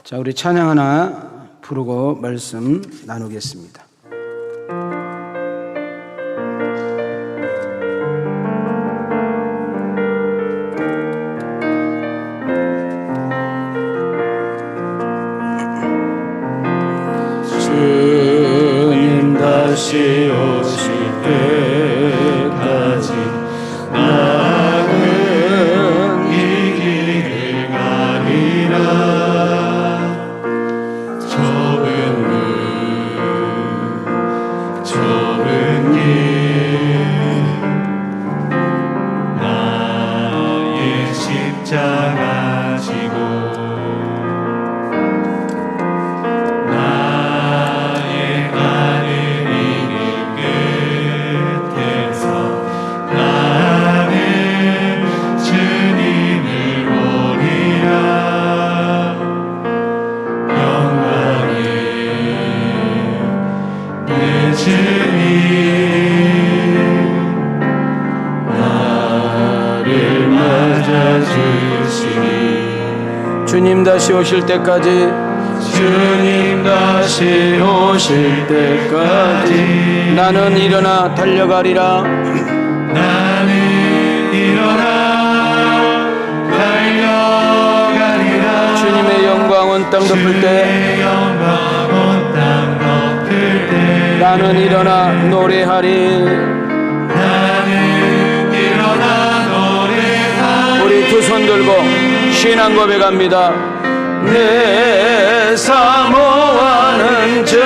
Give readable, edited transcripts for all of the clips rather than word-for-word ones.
자, 우리 찬양 하나 부르고 말씀 나누겠습니다. 주님 다시 오실 때까지 나는 이 길을 가리라. 좁은 길 나의 십자가 지고 나의 가는 이 길 끝에서 나는 주님을 보리라. 영광의 내 주님 나를 맞아주시니. 주님 다시 오실 때까지, 주님 다시 오실 때까지 나는 일어나 달려가리라. 나는 일어나 달려가리라. 주님의 영광 온 땅 덮을 때, 주님의 영광 온 땅 덮을 때 나는 일어나 노래하리. 나는 일어나 노래하리. 우리 두 손 들고 신앙 고백합니다. 내 사모하는 주님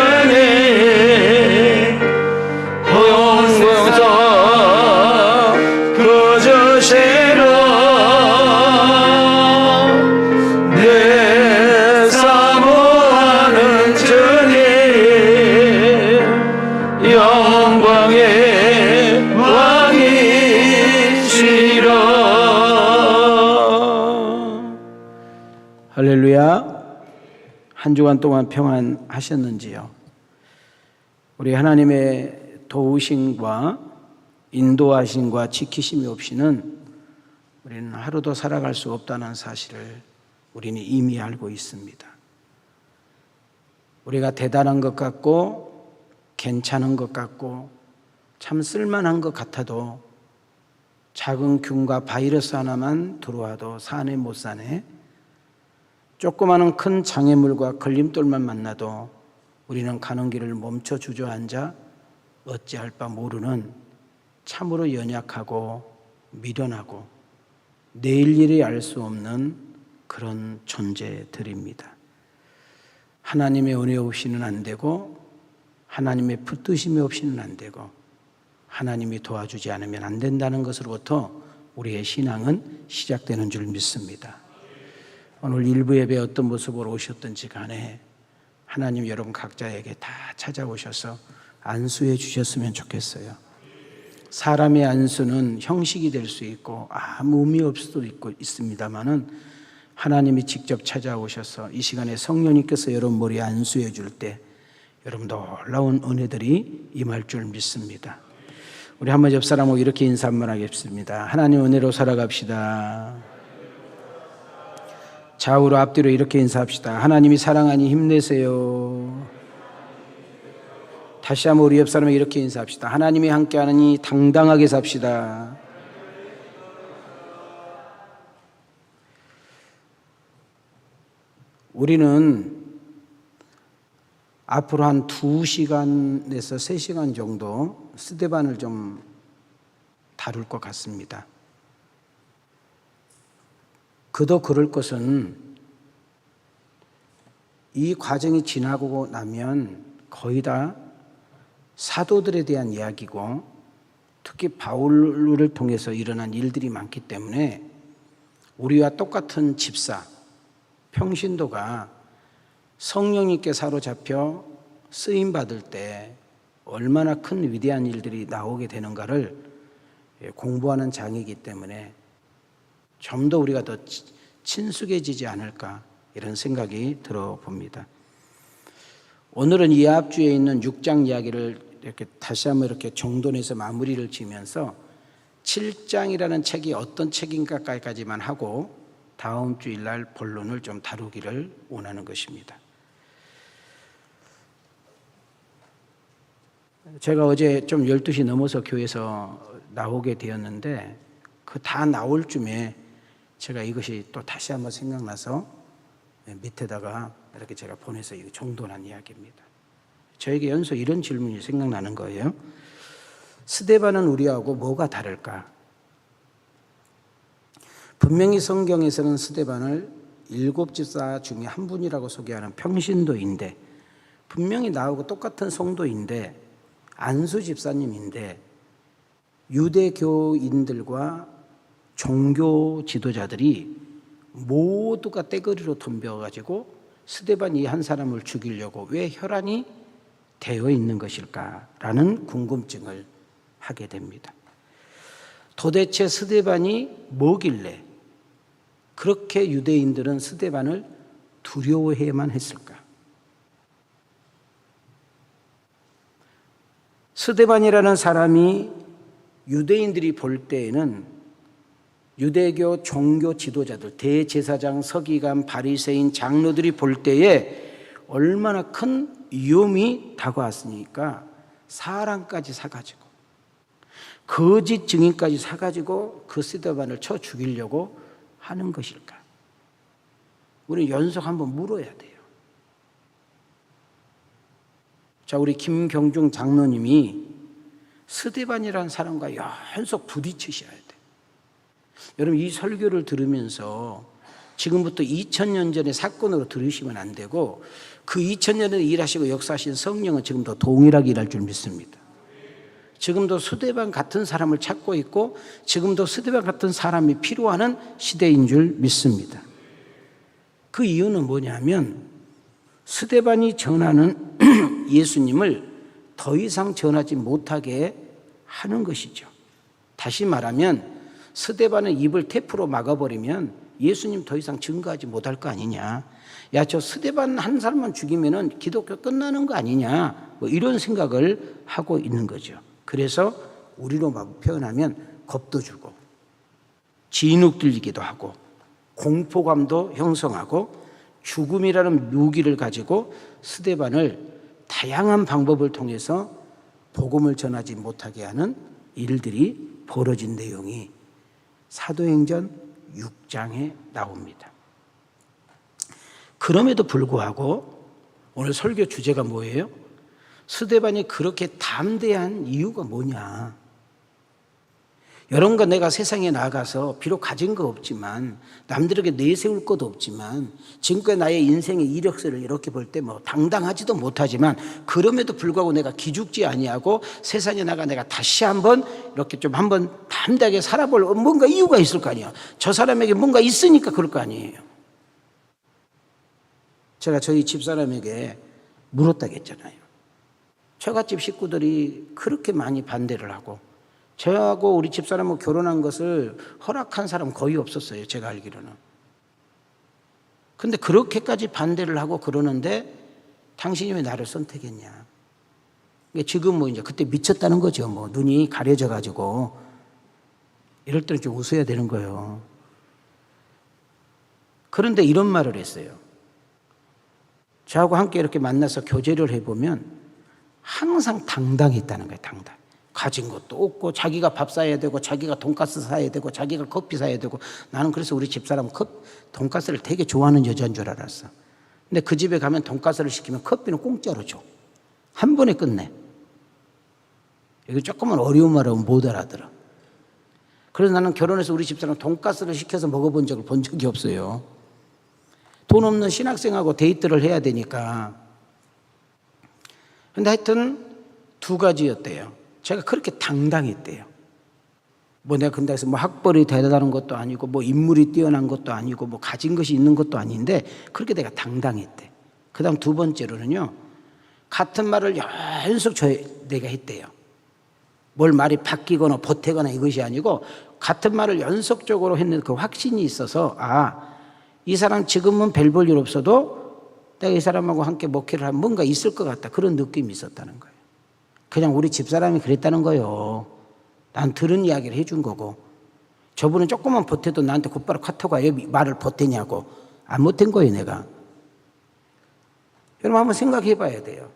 용서 그 주시로. 내 사모하는 주님 영광의 왕이시로. 할렐루야. 한 주간 동안 평안하셨는지요? 우리 하나님의 도우심과 인도하심과 지키심이 없이는 우리는 하루도 살아갈 수 없다는 사실을 우리는 이미 알고 있습니다. 우리가 대단한 것 같고 괜찮은 것 같고 참 쓸만한 것 같아도 작은 균과 바이러스 하나만 들어와도 사네 못 사네. 조그마한 큰 장애물과 걸림돌만 만나도 우리는 가는 길을 멈춰 주저앉아 어찌할 바 모르는 참으로 연약하고 미련하고 내일 일이 알 수 없는 그런 존재들입니다. 하나님의 은혜 없이는 안 되고 하나님의 붙드심이 없이는 안 되고 하나님이 도와주지 않으면 안 된다는 것으로부터 우리의 신앙은 시작되는 줄 믿습니다. 오늘 일부 예배 어떤 모습으로 오셨든지 간에 하나님 여러분 각자에게 다 찾아오셔서 안수해 주셨으면 좋겠어요. 사람의 안수는 형식이 될 수 있고 아무 의미 없을 수도 있습니다만은 하나님이 직접 찾아오셔서 이 시간에 성령님께서 여러분 머리에 안수해 줄 때 여러분 놀라운 은혜들이 임할 줄 믿습니다. 우리 한번 옆 사람하고 이렇게 인사 한번 하겠습니다. 하나님 은혜로 살아갑시다. 좌우로 앞뒤로 이렇게 인사합시다. 하나님이 사랑하니 힘내세요. 다시 한번 우리 옆 사람에게 이렇게 인사합시다. 하나님이 함께하느니 당당하게 삽시다. 우리는 앞으로 한 2시간에서 3시간 정도 스데반을 좀 다룰 것 같습니다. 그도 그럴 것은 이 과정이 지나고 나면 거의 다 사도들에 대한 이야기고 특히 바울을 통해서 일어난 일들이 많기 때문에 우리와 똑같은 집사, 평신도가 성령님께 사로잡혀 쓰임받을 때 얼마나 큰 위대한 일들이 나오게 되는가를 공부하는 장이기 때문에 좀 더 우리가 더 친숙해지지 않을까 이런 생각이 들어봅니다. 오늘은 이 앞주에 있는 6장 이야기를 이렇게 다시 한번 이렇게 정돈해서 마무리를 지으면서 7장이라는 책이 어떤 책인가까지만 하고 다음 주일날 본론을 좀 다루기를 원하는 것입니다. 제가 어제 좀 12시 넘어서 교회에서 나오게 되었는데 그 다 나올 쯤에 제가 이것이 또 다시 한번 생각나서 밑에다가 이렇게 제가 보내서 이거 정돈한 이야기입니다. 저에게 연속 이런 질문이 생각나는 거예요. 스데반은 우리하고 뭐가 다를까? 분명히 성경에서는 스데반을 7집사 중에 한 분이라고 소개하는 평신도인데, 분명히 나하고 똑같은 성도인데, 안수 집사님인데, 유대교인들과 종교 지도자들이 모두가 떼거리로 덤벼가지고 스데반 이 한 사람을 죽이려고 왜 혈안이 되어 있는 것일까라는 궁금증을 하게 됩니다. 도대체 스데반이 뭐길래 그렇게 유대인들은 스데반을 두려워해야만 했을까? 스데반이라는 사람이 유대인들이 볼 때에는 유대교 종교 지도자들, 대제사장, 서기관, 바리새인, 장로들이 볼 때에 얼마나 큰 위험이 다가왔으니까 사람까지 사가지고 거짓 증인까지 사가지고 그 스데반을 쳐 죽이려고 하는 것일까? 우리는 연속 한번 물어야 돼요. 자, 우리 김경중 장로님이 스데반이라는 사람과 연속 부딪히셔야 돼요. 여러분, 이 설교를 들으면서 지금부터 2000년 전의 사건으로 들으시면 안 되고 그 2000년에 일하시고 역사하신 성령은 지금도 동일하게 일할 줄 믿습니다. 지금도 스데반 같은 사람을 찾고 있고 지금도 스데반 같은 사람이 필요한 시대인 줄 믿습니다. 그 이유는 뭐냐면 스데반이 전하는 예수님을 더 이상 전하지 못하게 하는 것이죠. 다시 말하면 스데반의 입을 테프로 막아버리면 예수님 더 이상 증거하지 못할 거 아니냐. 야, 저 스데반 한 사람만 죽이면은 기독교 끝나는 거 아니냐. 뭐 이런 생각을 하고 있는 거죠. 그래서 우리로 표현하면 겁도 주고 진흙 들리기도 하고 공포감도 형성하고 죽음이라는 묘기를 가지고 스데반을 다양한 방법을 통해서 복음을 전하지 못하게 하는 일들이 벌어진 내용이 사도행전 6장에 나옵니다. 그럼에도 불구하고 오늘 설교 주제가 뭐예요? 스데반이 그렇게 담대한 이유가 뭐냐? 여러분과 내가 세상에 나가서 비록 가진 거 없지만 남들에게 내세울 것도 없지만 지금까지 나의 인생의 이력서를 이렇게 볼 때 뭐 당당하지도 못하지만 그럼에도 불구하고 내가 기죽지 아니하고 세상에 나가 내가 다시 한번 이렇게 좀 한번 담대하게 살아볼 뭔가 이유가 있을 거 아니에요. 저 사람에게 뭔가 있으니까 그럴 거 아니에요. 제가 저희 집사람에게 물었다겠잖아요. 처갓집 식구들이 그렇게 많이 반대를 하고 저하고 우리 집사람하고 결혼한 것을 허락한 사람 거의 없었어요. 제가 알기로는. 근데 그렇게까지 반대를 하고 그러는데 당신이 왜 나를 선택했냐. 지금 뭐 이제 그때 미쳤다는 거죠. 뭐 눈이 가려져 가지고 이럴 때는 좀 웃어야 되는 거예요. 그런데 이런 말을 했어요. 저하고 함께 이렇게 만나서 교제를 해보면 항상 당당했다는 거예요. 당당. 가진 것도 없고 자기가 밥 사야 되고 자기가 돈가스 사야 되고 자기가 커피 사야 되고 나는 그래서 우리 집사람 돈가스를 되게 좋아하는 여자인 줄 알았어. 근데 그 집에 가면 돈가스를 시키면 커피는 공짜로 줘. 한 번에 끝내. 이거 조금만 어려운 말하면 못 알아들어. 그래서 나는 결혼해서 우리 집사람 돈가스를 시켜서 먹어본 적을 본 적이 없어요. 돈 없는 신학생하고 데이트를 해야 되니까. 근데 하여튼 두 가지였대요. 제가 그렇게 당당했대요. 뭐 내가 근데 뭐 학벌이 대단한 것도 아니고 뭐 인물이 뛰어난 것도 아니고 뭐 가진 것이 있는 것도 아닌데 그렇게 내가 당당했대. 그 다음 두 번째로는요. 같은 말을 연속 내가 했대요. 뭘 말이 바뀌거나 보태거나 이것이 아니고 같은 말을 연속적으로 했는데 그 확신이 있어서 이 사람 지금은 별 볼 일 없어도 내가 이 사람하고 함께 목회를 하면 뭔가 있을 것 같다. 그런 느낌이 있었다는 거예요. 그냥 우리 집사람이 그랬다는 거예요. 난 들은 이야기를 해준 거고 저분은 조금만 버텨도 나한테 곧바로 카톡 와요. 말을 버티냐고. 안 못한 거예요, 내가. 여러분 한번 생각해 봐야 돼요.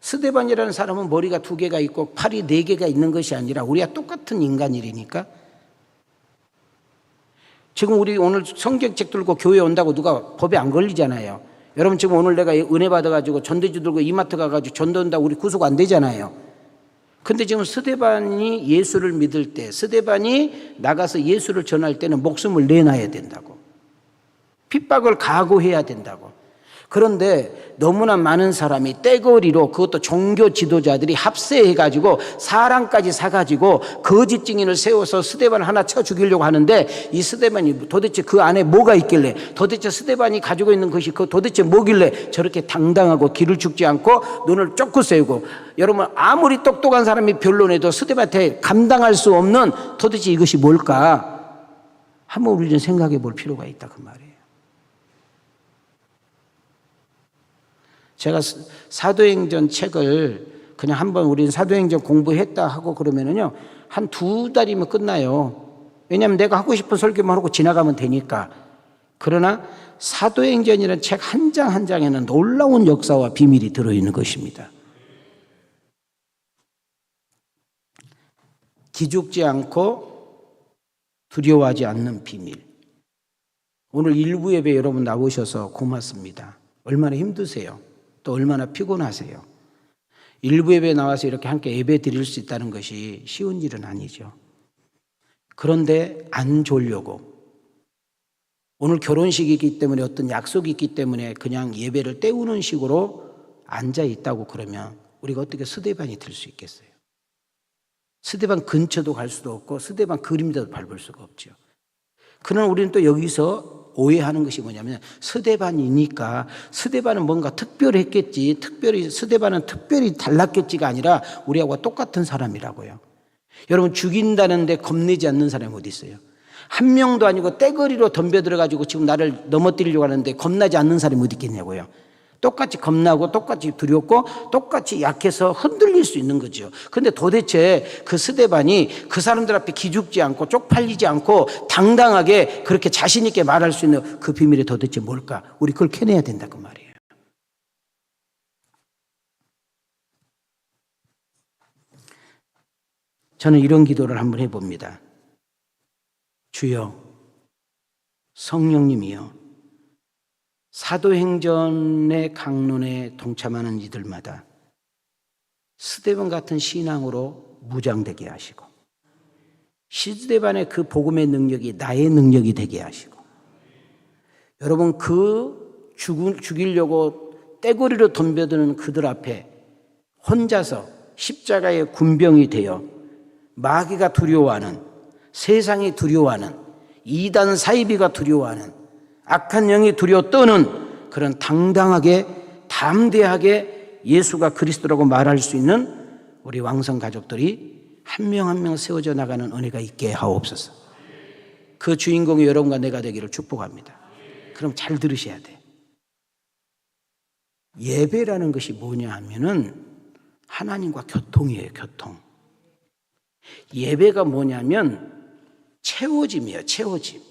스데반이라는 사람은 머리가 2개가 있고 팔이 4개가 있는 것이 아니라 우리가 똑같은 인간이니까. 지금 우리 오늘 성경책 들고 교회 온다고 누가 법에 안 걸리잖아요. 여러분 지금 오늘 내가 은혜 받아가지고 전대주 들고 이마트 가가지고 전도한다고 우리 구속 안 되잖아요. 근데 지금 스데반이 예수를 믿을 때, 스데반이 나가서 예수를 전할 때는 목숨을 내놔야 된다고. 핍박을 각오해야 된다고. 그런데 너무나 많은 사람이 떼거리로, 그것도 종교 지도자들이 합세해가지고 사람까지 사가지고 거짓 증인을 세워서 스데반을 하나 쳐 죽이려고 하는데, 이 스데반이 도대체 그 안에 뭐가 있길래, 도대체 스데반이 가지고 있는 것이 그 도대체 뭐길래 저렇게 당당하고 길을 죽지 않고 눈을 쫓고 세우고, 여러분 아무리 똑똑한 사람이 변론해도 스데반한테 감당할 수 없는 도대체 이것이 뭘까 한번 우리는 생각해 볼 필요가 있다, 그 말이에요. 제가 사도행전 책을 그냥 한번 우리는 사도행전 공부했다 하고 그러면은요, 한 2달이면 끝나요. 왜냐하면 내가 하고 싶은 설교만 하고 지나가면 되니까. 그러나 사도행전이라는 책 한 장 한 장에는 놀라운 역사와 비밀이 들어있는 것입니다. 기죽지 않고 두려워하지 않는 비밀. 오늘 일부 예배 여러분 나오셔서 고맙습니다. 얼마나 힘드세요? 또 얼마나 피곤하세요? 일부 예배에 나와서 이렇게 함께 예배 드릴 수 있다는 것이 쉬운 일은 아니죠. 그런데 안 졸려고, 오늘 결혼식이 있기 때문에 어떤 약속이 있기 때문에 그냥 예배를 때우는 식으로 앉아 있다고 그러면 우리가 어떻게 스데반이 될 수 있겠어요? 스데반 근처도 갈 수도 없고 스데반 그림자도 밟을 수가 없죠. 그러나 우리는 또 여기서 오해하는 것이 뭐냐면, 스데반이니까 스데반은 뭔가 특별했겠지, 스데반은 특별히 달랐겠지가 아니라 우리하고 똑같은 사람이라고요. 여러분 죽인다는데 겁내지 않는 사람이 어디 있어요? 한 명도 아니고 떼거리로 덤벼들어가지고 지금 나를 넘어뜨리려고 하는데 겁나지 않는 사람이 어디 있겠냐고요. 똑같이 겁나고 똑같이 두렵고 똑같이 약해서 흔들릴 수 있는 거죠. 그런데 도대체 그 스데반이 그 사람들 앞에 기죽지 않고 쪽팔리지 않고 당당하게 그렇게 자신 있게 말할 수 있는 그 비밀이 도대체 뭘까? 우리 그걸 캐내야 된다, 그 말이에요. 저는 이런 기도를 한번 해봅니다. 주여, 성령님이여, 사도행전의 강론에 동참하는 이들마다 스데반 같은 신앙으로 무장되게 하시고, 스데반의 그 복음의 능력이 나의 능력이 되게 하시고, 여러분 죽이려고 떼거리로 덤벼드는 그들 앞에 혼자서 십자가의 군병이 되어 마귀가 두려워하는, 세상이 두려워하는, 이단 사이비가 두려워하는, 악한 영이 두려워 떠는 그런 당당하게 담대하게 예수가 그리스도라고 말할 수 있는 우리 왕성 가족들이 한 명 한 명 세워져 나가는 은혜가 있게 하옵소서. 그 주인공이 여러분과 내가 되기를 축복합니다. 그럼 잘 들으셔야 돼. 예배라는 것이 뭐냐 하면은 하나님과 교통이에요, 교통. 예배가 뭐냐면 채워짐이에요, 채워짐.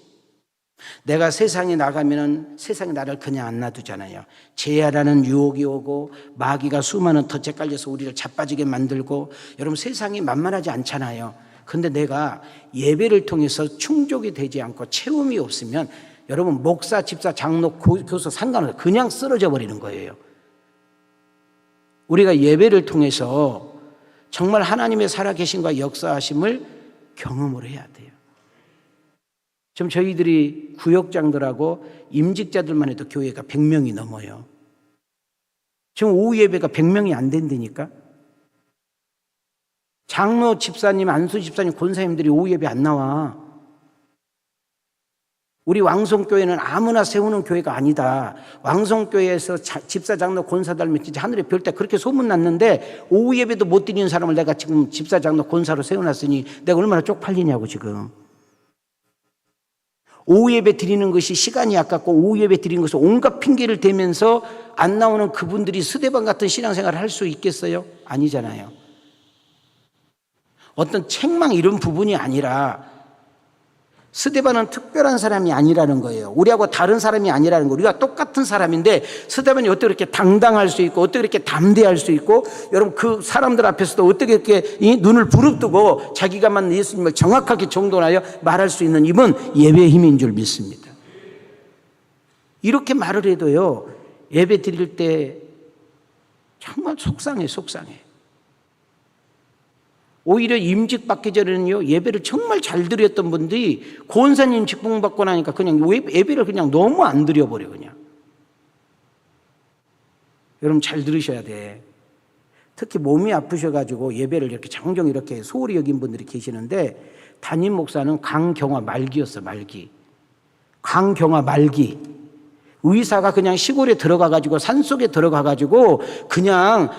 내가 세상에 나가면은 세상이 나를 그냥 안 놔두잖아요. 죄라는 유혹이 오고 마귀가 수많은 덫에 깔려서 우리를 자빠지게 만들고, 여러분 세상이 만만하지 않잖아요. 근데 내가 예배를 통해서 충족이 되지 않고 채움이 없으면 여러분 목사, 집사, 장로, 교사 상관없이 그냥 쓰러져 버리는 거예요. 우리가 예배를 통해서 정말 하나님의 살아계심과 역사하심을 경험을 해야 돼요. 지금 저희들이 구역장들하고 임직자들만 해도 교회가 100명이 넘어요. 지금 오후 예배가 100명이 안 된다니까. 장로 집사님, 안수 집사님, 권사님들이 오후 예배 안 나와. 우리 왕성교회는 아무나 세우는 교회가 아니다. 왕성교회에서 집사, 장로, 권사 달면 진짜 하늘에 별 때 그렇게 소문났는데 오후 예배도 못 드리는 사람을 내가 지금 집사, 장로, 권사로 세워놨으니 내가 얼마나 쪽팔리냐고 지금. 오후 예배 드리는 것이 시간이 아깝고 오후 예배 드리는 것을 온갖 핑계를 대면서 안 나오는 그분들이 스데반 같은 신앙생활을 할 수 있겠어요? 아니잖아요. 어떤 책망 이런 부분이 아니라 스데반은 특별한 사람이 아니라는 거예요. 우리하고 다른 사람이 아니라는 거예요. 우리가 똑같은 사람인데 스데반이 어떻게 이렇게 당당할 수 있고 어떻게 이렇게 담대할 수 있고 여러분 그 사람들 앞에서도 어떻게 이렇게 이 눈을 부릅뜨고 자기가 만난 예수님을 정확하게 정돈하여 말할 수 있는 이분 예배의 힘인 줄 믿습니다. 이렇게 말을 해도요 예배 드릴 때 정말 속상해. 오히려 임직 받기 전에는요 예배를 정말 잘 드렸던 분들이 권사님 직분 받고 나니까 그냥 예배를 그냥 너무 안 드려버려 그냥. 여러분 잘 들으셔야 돼. 특히 몸이 아프셔가지고 예배를 이렇게 장정 이렇게 소홀히 여긴 분들이 계시는데 담임 목사는 강경화 말기였어. 말기. 강경화 말기. 의사가 그냥 시골에 들어가가지고 산속에 들어가가지고 그냥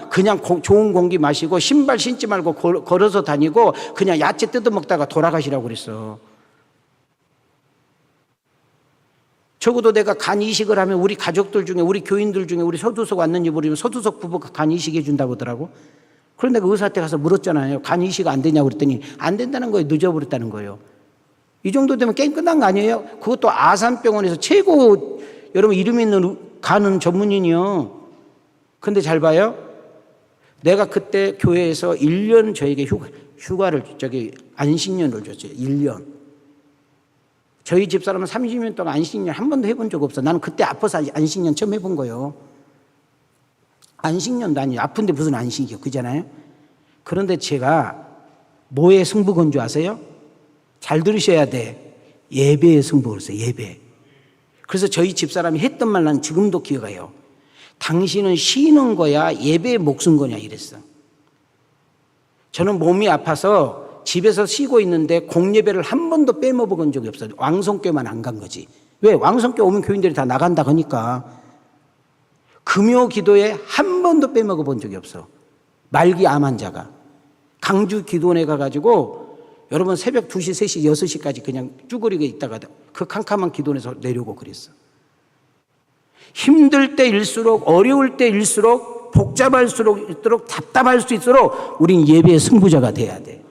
좋은 공기 마시고 신발 신지 말고 걸어서 다니고 그냥 야채 뜯어먹다가 돌아가시라고 그랬어. 적어도 내가 간 이식을 하면 우리 가족들 중에 우리 교인들 중에 우리 서두석 왔는지 모르지만 서두석 부부가 간 이식해 준다고 하더라고. 그런데 그 의사한테 가서 물었잖아요. 간 이식 안 되냐고 그랬더니 안 된다는 거예요. 늦어버렸다는 거예요. 이 정도 되면 게임 끝난 거 아니에요? 그것도 아산병원에서 최고 여러분 이름 있는 간은 전문인이요. 근데 잘 봐요. 내가 그때 교회에서 1년 저에게 휴가를 안식년을 줬어요. 1년. 저희 집사람은 30년 동안 안식년 한 번도 해본 적 없어. 나는 그때 아파서 안식년 처음 해본 거예요. 안식년도 아니에요. 아픈데 무슨 안식이요. 그잖아요. 그런데 제가 뭐에 승부 건 줄 아세요? 잘 들으셔야 돼. 예배에 승부 걸었어요. 예배. 그래서 저희 집사람이 했던 말 난 지금도 기억해요. 당신은 쉬는 거야 예배에 목숨 거냐 이랬어. 저는 몸이 아파서 집에서 쉬고 있는데 공예배를 한 번도 빼먹은 적이 없어요. 왕성교회만 안 간 거지. 왜? 왕성교회 오면 교인들이 다 나간다 하니까. 금요 기도에 한 번도 빼먹어 본 적이 없어. 말기 암 환자가. 강주 기도원에 가가지고 여러분 새벽 2시, 3시, 6시까지 그냥 쭈그리고 있다가 그 캄캄한 기도원에서 내려오고 그랬어. 힘들 때일수록 어려울 때일수록 복잡할수록 답답할 수 있도록 우린 예배의 승부자가 돼야 돼.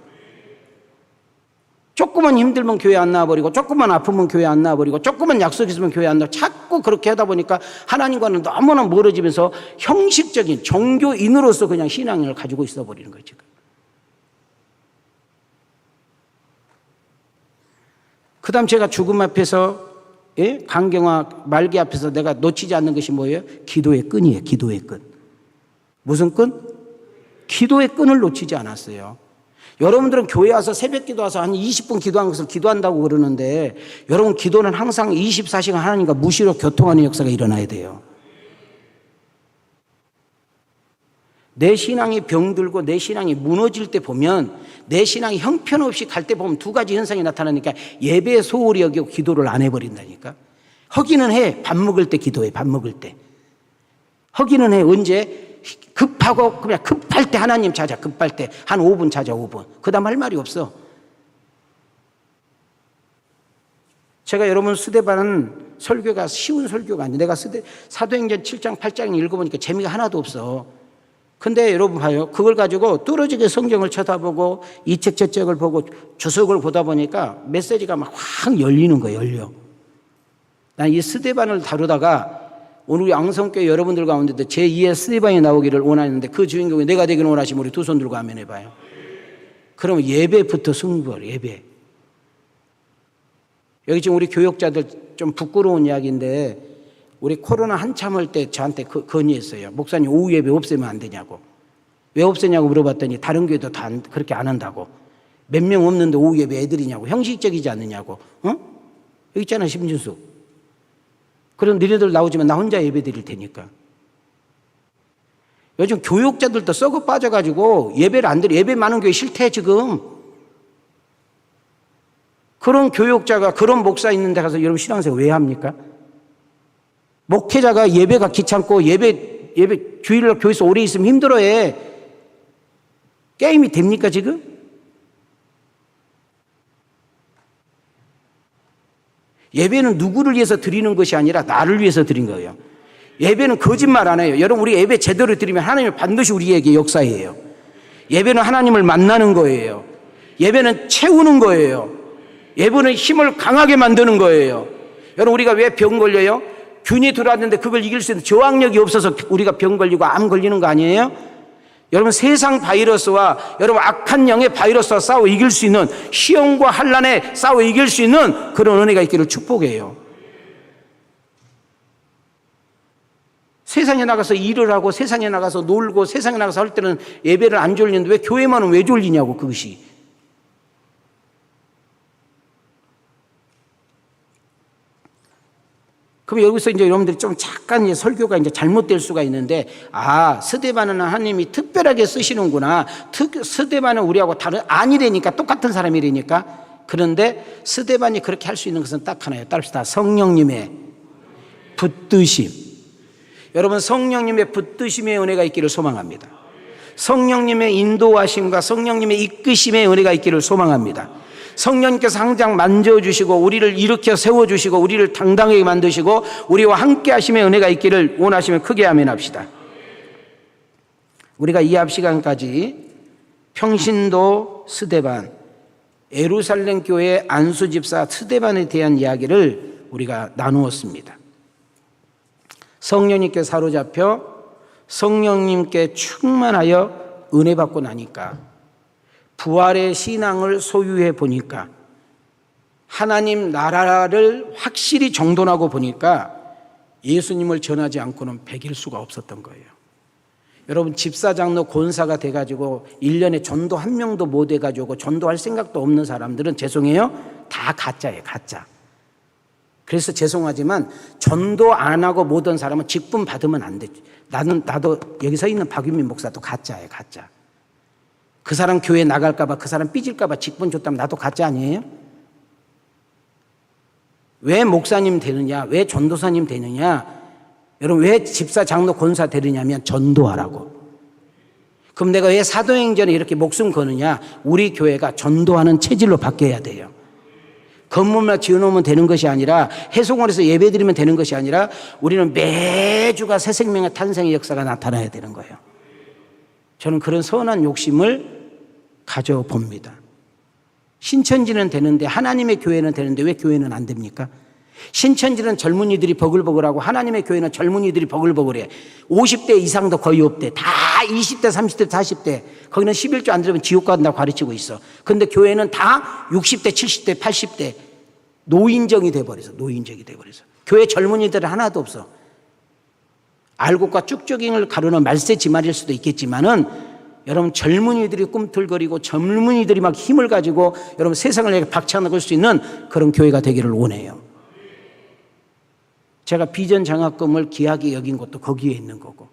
조금만 힘들면 교회 안 나와버리고 조금만 아프면 교회 안 나와버리고 조금만 약속 있으면 교회 안 나와. 자꾸 그렇게 하다 보니까 하나님과는 너무나 멀어지면서 형식적인 종교인으로서 그냥 신앙을 가지고 있어버리는 거예요 지금. 그 다음 제가 죽음 앞에서 강경화 말기 앞에서 내가 놓치지 않는 것이 뭐예요? 기도의 끈이에요. 기도의 끈. 무슨 끈? 기도의 끈을 놓치지 않았어요. 여러분들은 교회 와서 새벽 기도 와서 한 20분 기도한 것을 기도한다고 그러는데 여러분 기도는 항상 24시간 하나님과 무시로 교통하는 역사가 일어나야 돼요. 내 신앙이 병들고 내 신앙이 무너질 때 보면 내 신앙이 형편없이 갈 때 보면 두 가지 현상이 나타나니까 예배에 소홀히 여기고 기도를 안 해버린다니까. 허기는 해. 밥 먹을 때 기도해. 밥 먹을 때. 허기는 해. 언제? 급하고 그냥 급할 때 하나님 찾아. 급할 때 한 5분 찾아. 5분. 그 다음 할 말이 없어. 제가 여러분 스데반은 설교가 쉬운 설교가 아니에요. 내가 사도행전 7장 8장 읽어보니까 재미가 하나도 없어. 근데 여러분 봐요. 그걸 가지고 뚫어지게 성경을 쳐다보고 이 책 저 책을 보고 주석을 보다 보니까 메시지가 막 확 열리는 거예요. 열려. 난 이 스데반을 다루다가 오늘 우리 앙성교회 여러분들 가운데도 제2의 스데반이 나오기를 원하는데 그 주인공이 내가 되기를 원하시면 우리 두 손 들고 아멘 해봐요. 그러면 예배부터 승부를 예배. 여기 지금 우리 교역자들 좀 부끄러운 이야기인데 우리 코로나 한참 할 때 저한테 건의했어요. 목사님 오후 예배 없애면 안 되냐고. 왜 없애냐고 물어봤더니 다른 교회도 다 그렇게 안 한다고. 몇 명 없는데 오후 예배 애들이냐고. 형식적이지 않느냐고. 여기 있잖아 심준수. 그럼 너희들 나오지만 나 혼자 예배 드릴 테니까. 요즘 교육자들도 썩어 빠져가지고 예배를 안 드려. 예배 많은 교회 싫대 지금. 그런 교육자가 그런 목사 있는 데 가서 여러분 신앙생활 왜 합니까? 목회자가 예배가 귀찮고 예배 주일날 교회에서 오래 있으면 힘들어해. 게임이 됩니까 지금? 예배는 누구를 위해서 드리는 것이 아니라 나를 위해서 드린 거예요. 예배는 거짓말 안 해요. 여러분 우리 예배 제대로 드리면 하나님은 반드시 우리에게 역사해요. 예배는 하나님을 만나는 거예요. 예배는 채우는 거예요. 예배는 힘을 강하게 만드는 거예요. 여러분, 우리가 왜 병 걸려요? 균이 들어왔는데 그걸 이길 수 있는 저항력이 없어서 우리가 병 걸리고 암 걸리는 거 아니에요? 여러분, 세상 바이러스와 여러분 악한 영의 바이러스와 싸워 이길 수 있는, 시험과 환난에 싸워 이길 수 있는 그런 은혜가 있기를 축복해요. 세상에 나가서 일을 하고 세상에 나가서 놀고 세상에 나가서 할 때는 예배를 안 졸리는데 왜 교회만은 왜 졸리냐고. 그것이 그럼 여기서 이제 여러분들이 좀 잠깐 이제 설교가 이제 잘못될 수가 있는데, 스데반은 하나님이 특별하게 쓰시는구나. 스데반은 우리하고 다른, 아니라니까, 똑같은 사람이라니까. 그런데 스데반이 그렇게 할 수 있는 것은 딱 하나예요. 따릅시다. 성령님의 붙드심. 여러분, 성령님의 붙드심의 은혜가 있기를 소망합니다. 성령님의 인도하심과 성령님의 이끄심의 은혜가 있기를 소망합니다. 성령님께서 항상 만져주시고 우리를 일으켜 세워주시고 우리를 당당하게 만드시고 우리와 함께 하심의 은혜가 있기를 원하시면 크게 아멘합시다. 우리가 이 앞 시간까지 평신도 스데반, 예루살렘 교회 안수 집사 스데반에 대한 이야기를 우리가 나누었습니다. 성령님께 사로잡혀 성령님께 충만하여 은혜 받고 나니까, 부활의 신앙을 소유해 보니까, 하나님 나라를 확실히 정돈하고 보니까 예수님을 전하지 않고는 100일 수가 없었던 거예요. 여러분, 집사장로 권사가 돼가지고 1년에 전도 한 명도 못 해가지고 전도할 생각도 없는 사람들은 죄송해요, 다 가짜예요. 가짜. 그래서 죄송하지만 전도 안 하고 못 온 사람은 직분 받으면 안 돼. 나도 여기 서 있는 박윤민 목사도 가짜예요. 가짜. 그 사람 교회 나갈까봐, 그 사람 삐질까봐 직분 줬다면 나도 가짜 아니에요? 왜 목사님 되느냐? 왜 전도사님 되느냐? 여러분, 왜 집사, 장로, 권사 되느냐면 전도하라고. 그럼 내가 왜 사도행전에 이렇게 목숨 거느냐? 우리 교회가 전도하는 체질로 바뀌어야 돼요. 건물만 지어놓으면 되는 것이 아니라, 해송원에서 예배드리면 되는 것이 아니라, 우리는 매주가 새 생명의 탄생의 역사가 나타나야 되는 거예요. 저는 그런 선한 욕심을 가져봅니다. 신천지는 되는데, 하나님의 교회는 되는데 왜 교회는 안 됩니까? 신천지는 젊은이들이 버글버글하고 하나님의 교회는 젊은이들이 버글버글해. 50대 이상도 거의 없대. 다 20대, 30대, 40대. 거기는 11조 안 들으면 지옥 간다고 가르치고 있어. 근데 교회는 다 60대, 70대, 80대. 노인정이 돼버려서, 노인정이 돼버려서. 교회 젊은이들은 하나도 없어. 알곡과 쭉쭉잉을 가르는 말세지말일 수도 있겠지만은, 여러분, 젊은이들이 꿈틀거리고 젊은이들이 막 힘을 가지고 여러분 세상을 박차나갈 수 있는 그런 교회가 되기를 원해요. 제가 비전 장학금을 귀하게 여긴 것도 거기에 있는 거고,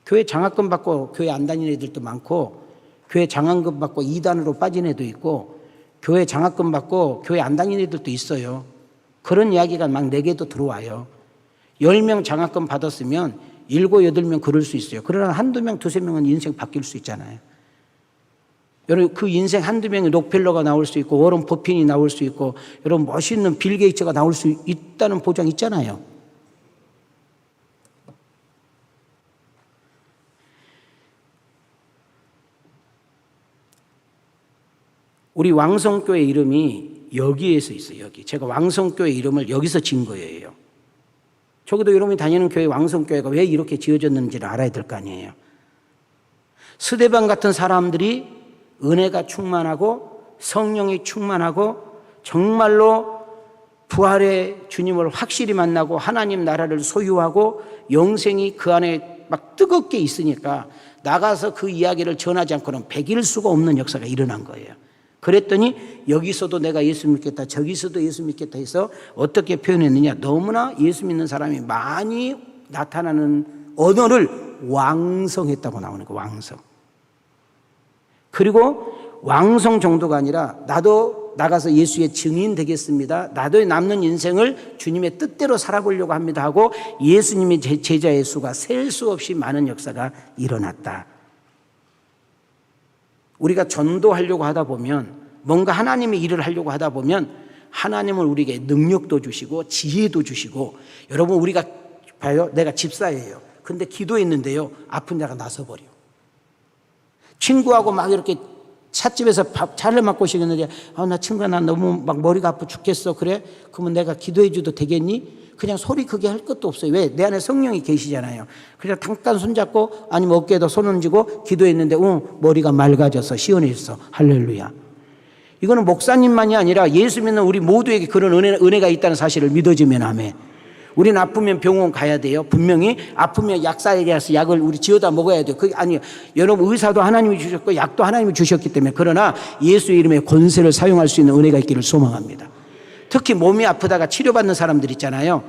교회 장학금 받고 교회 안 다니는 애들도 많고, 교회 장학금 받고 이단으로 빠진 애도 있고, 교회 장학금 받고 교회 안 다니는 애들도 있어요. 그런 이야기가 막 내게도 들어와요. 10명 장학금 받았으면 7, 8명 그럴 수 있어요. 그러나 한두 명, 두세 명은 인생 바뀔 수 있잖아요. 여러분, 그 인생 한두 명이 록펠러가 나올 수 있고, 워런 버핏이 나올 수 있고, 여러분, 멋있는 빌 게이츠가 나올 수 있다는 보장 있잖아요. 우리 왕성교회 이름이 여기에서 있어요. 여기. 제가 왕성교회 이름을 여기서 지은 거예요. 적어도 여러분이 다니는 교회 왕성교회가 왜 이렇게 지어졌는지를 알아야 될 거 아니에요. 스데반 같은 사람들이 은혜가 충만하고 성령이 충만하고 정말로 부활의 주님을 확실히 만나고 하나님 나라를 소유하고 영생이 그 안에 막 뜨겁게 있으니까 나가서 그 이야기를 전하지 않고는 100일 수가 없는 역사가 일어난 거예요. 그랬더니 여기서도 내가 예수 믿겠다, 저기서도 예수 믿겠다 해서 어떻게 표현했느냐? 너무나 예수 믿는 사람이 많이 나타나는 언어를 왕성했다고 나오는 거예요. 왕성. 그리고 왕성 정도가 아니라 나도 나가서 예수의 증인 되겠습니다. 나도 남는 인생을 주님의 뜻대로 살아보려고 합니다 하고 예수님의 제자의 수가 셀 수 없이 많은 역사가 일어났다. 우리가 전도하려고 하다 보면, 뭔가 하나님의 일을 하려고 하다 보면 하나님은 우리에게 능력도 주시고 지혜도 주시고, 여러분, 우리가 봐요. 내가 집사예요. 근데 기도했는데요, 아픈 자가 나서버려. 친구하고 막 이렇게 찻집에서 차를 맡고 오시겠는데, 나 친구야, 나 너무 막 머리가 아파 죽겠어. 그래? 그러면 내가 기도해 줘도 되겠니? 그냥 소리 크게 할 것도 없어요. 왜? 내 안에 성령이 계시잖아요. 그냥 잠깐 손잡고 아니면 어깨에다 손 얹고 기도했는데 머리가 맑아져서 시원해졌어. 할렐루야. 이거는 목사님만이 아니라 예수 믿는 우리 모두에게 그런 은혜가 있다는 사실을 믿어지면 아멘. 우리는 아프면 병원 가야 돼요. 분명히 아프면 약 사야 돼서 약을 우리 지어다 먹어야 돼요. 그게 아니에요. 여러분, 의사도 하나님이 주셨고 약도 하나님이 주셨기 때문에, 그러나 예수의 이름의 권세를 사용할 수 있는 은혜가 있기를 소망합니다. 특히 몸이 아프다가 치료받는 사람들 있잖아요.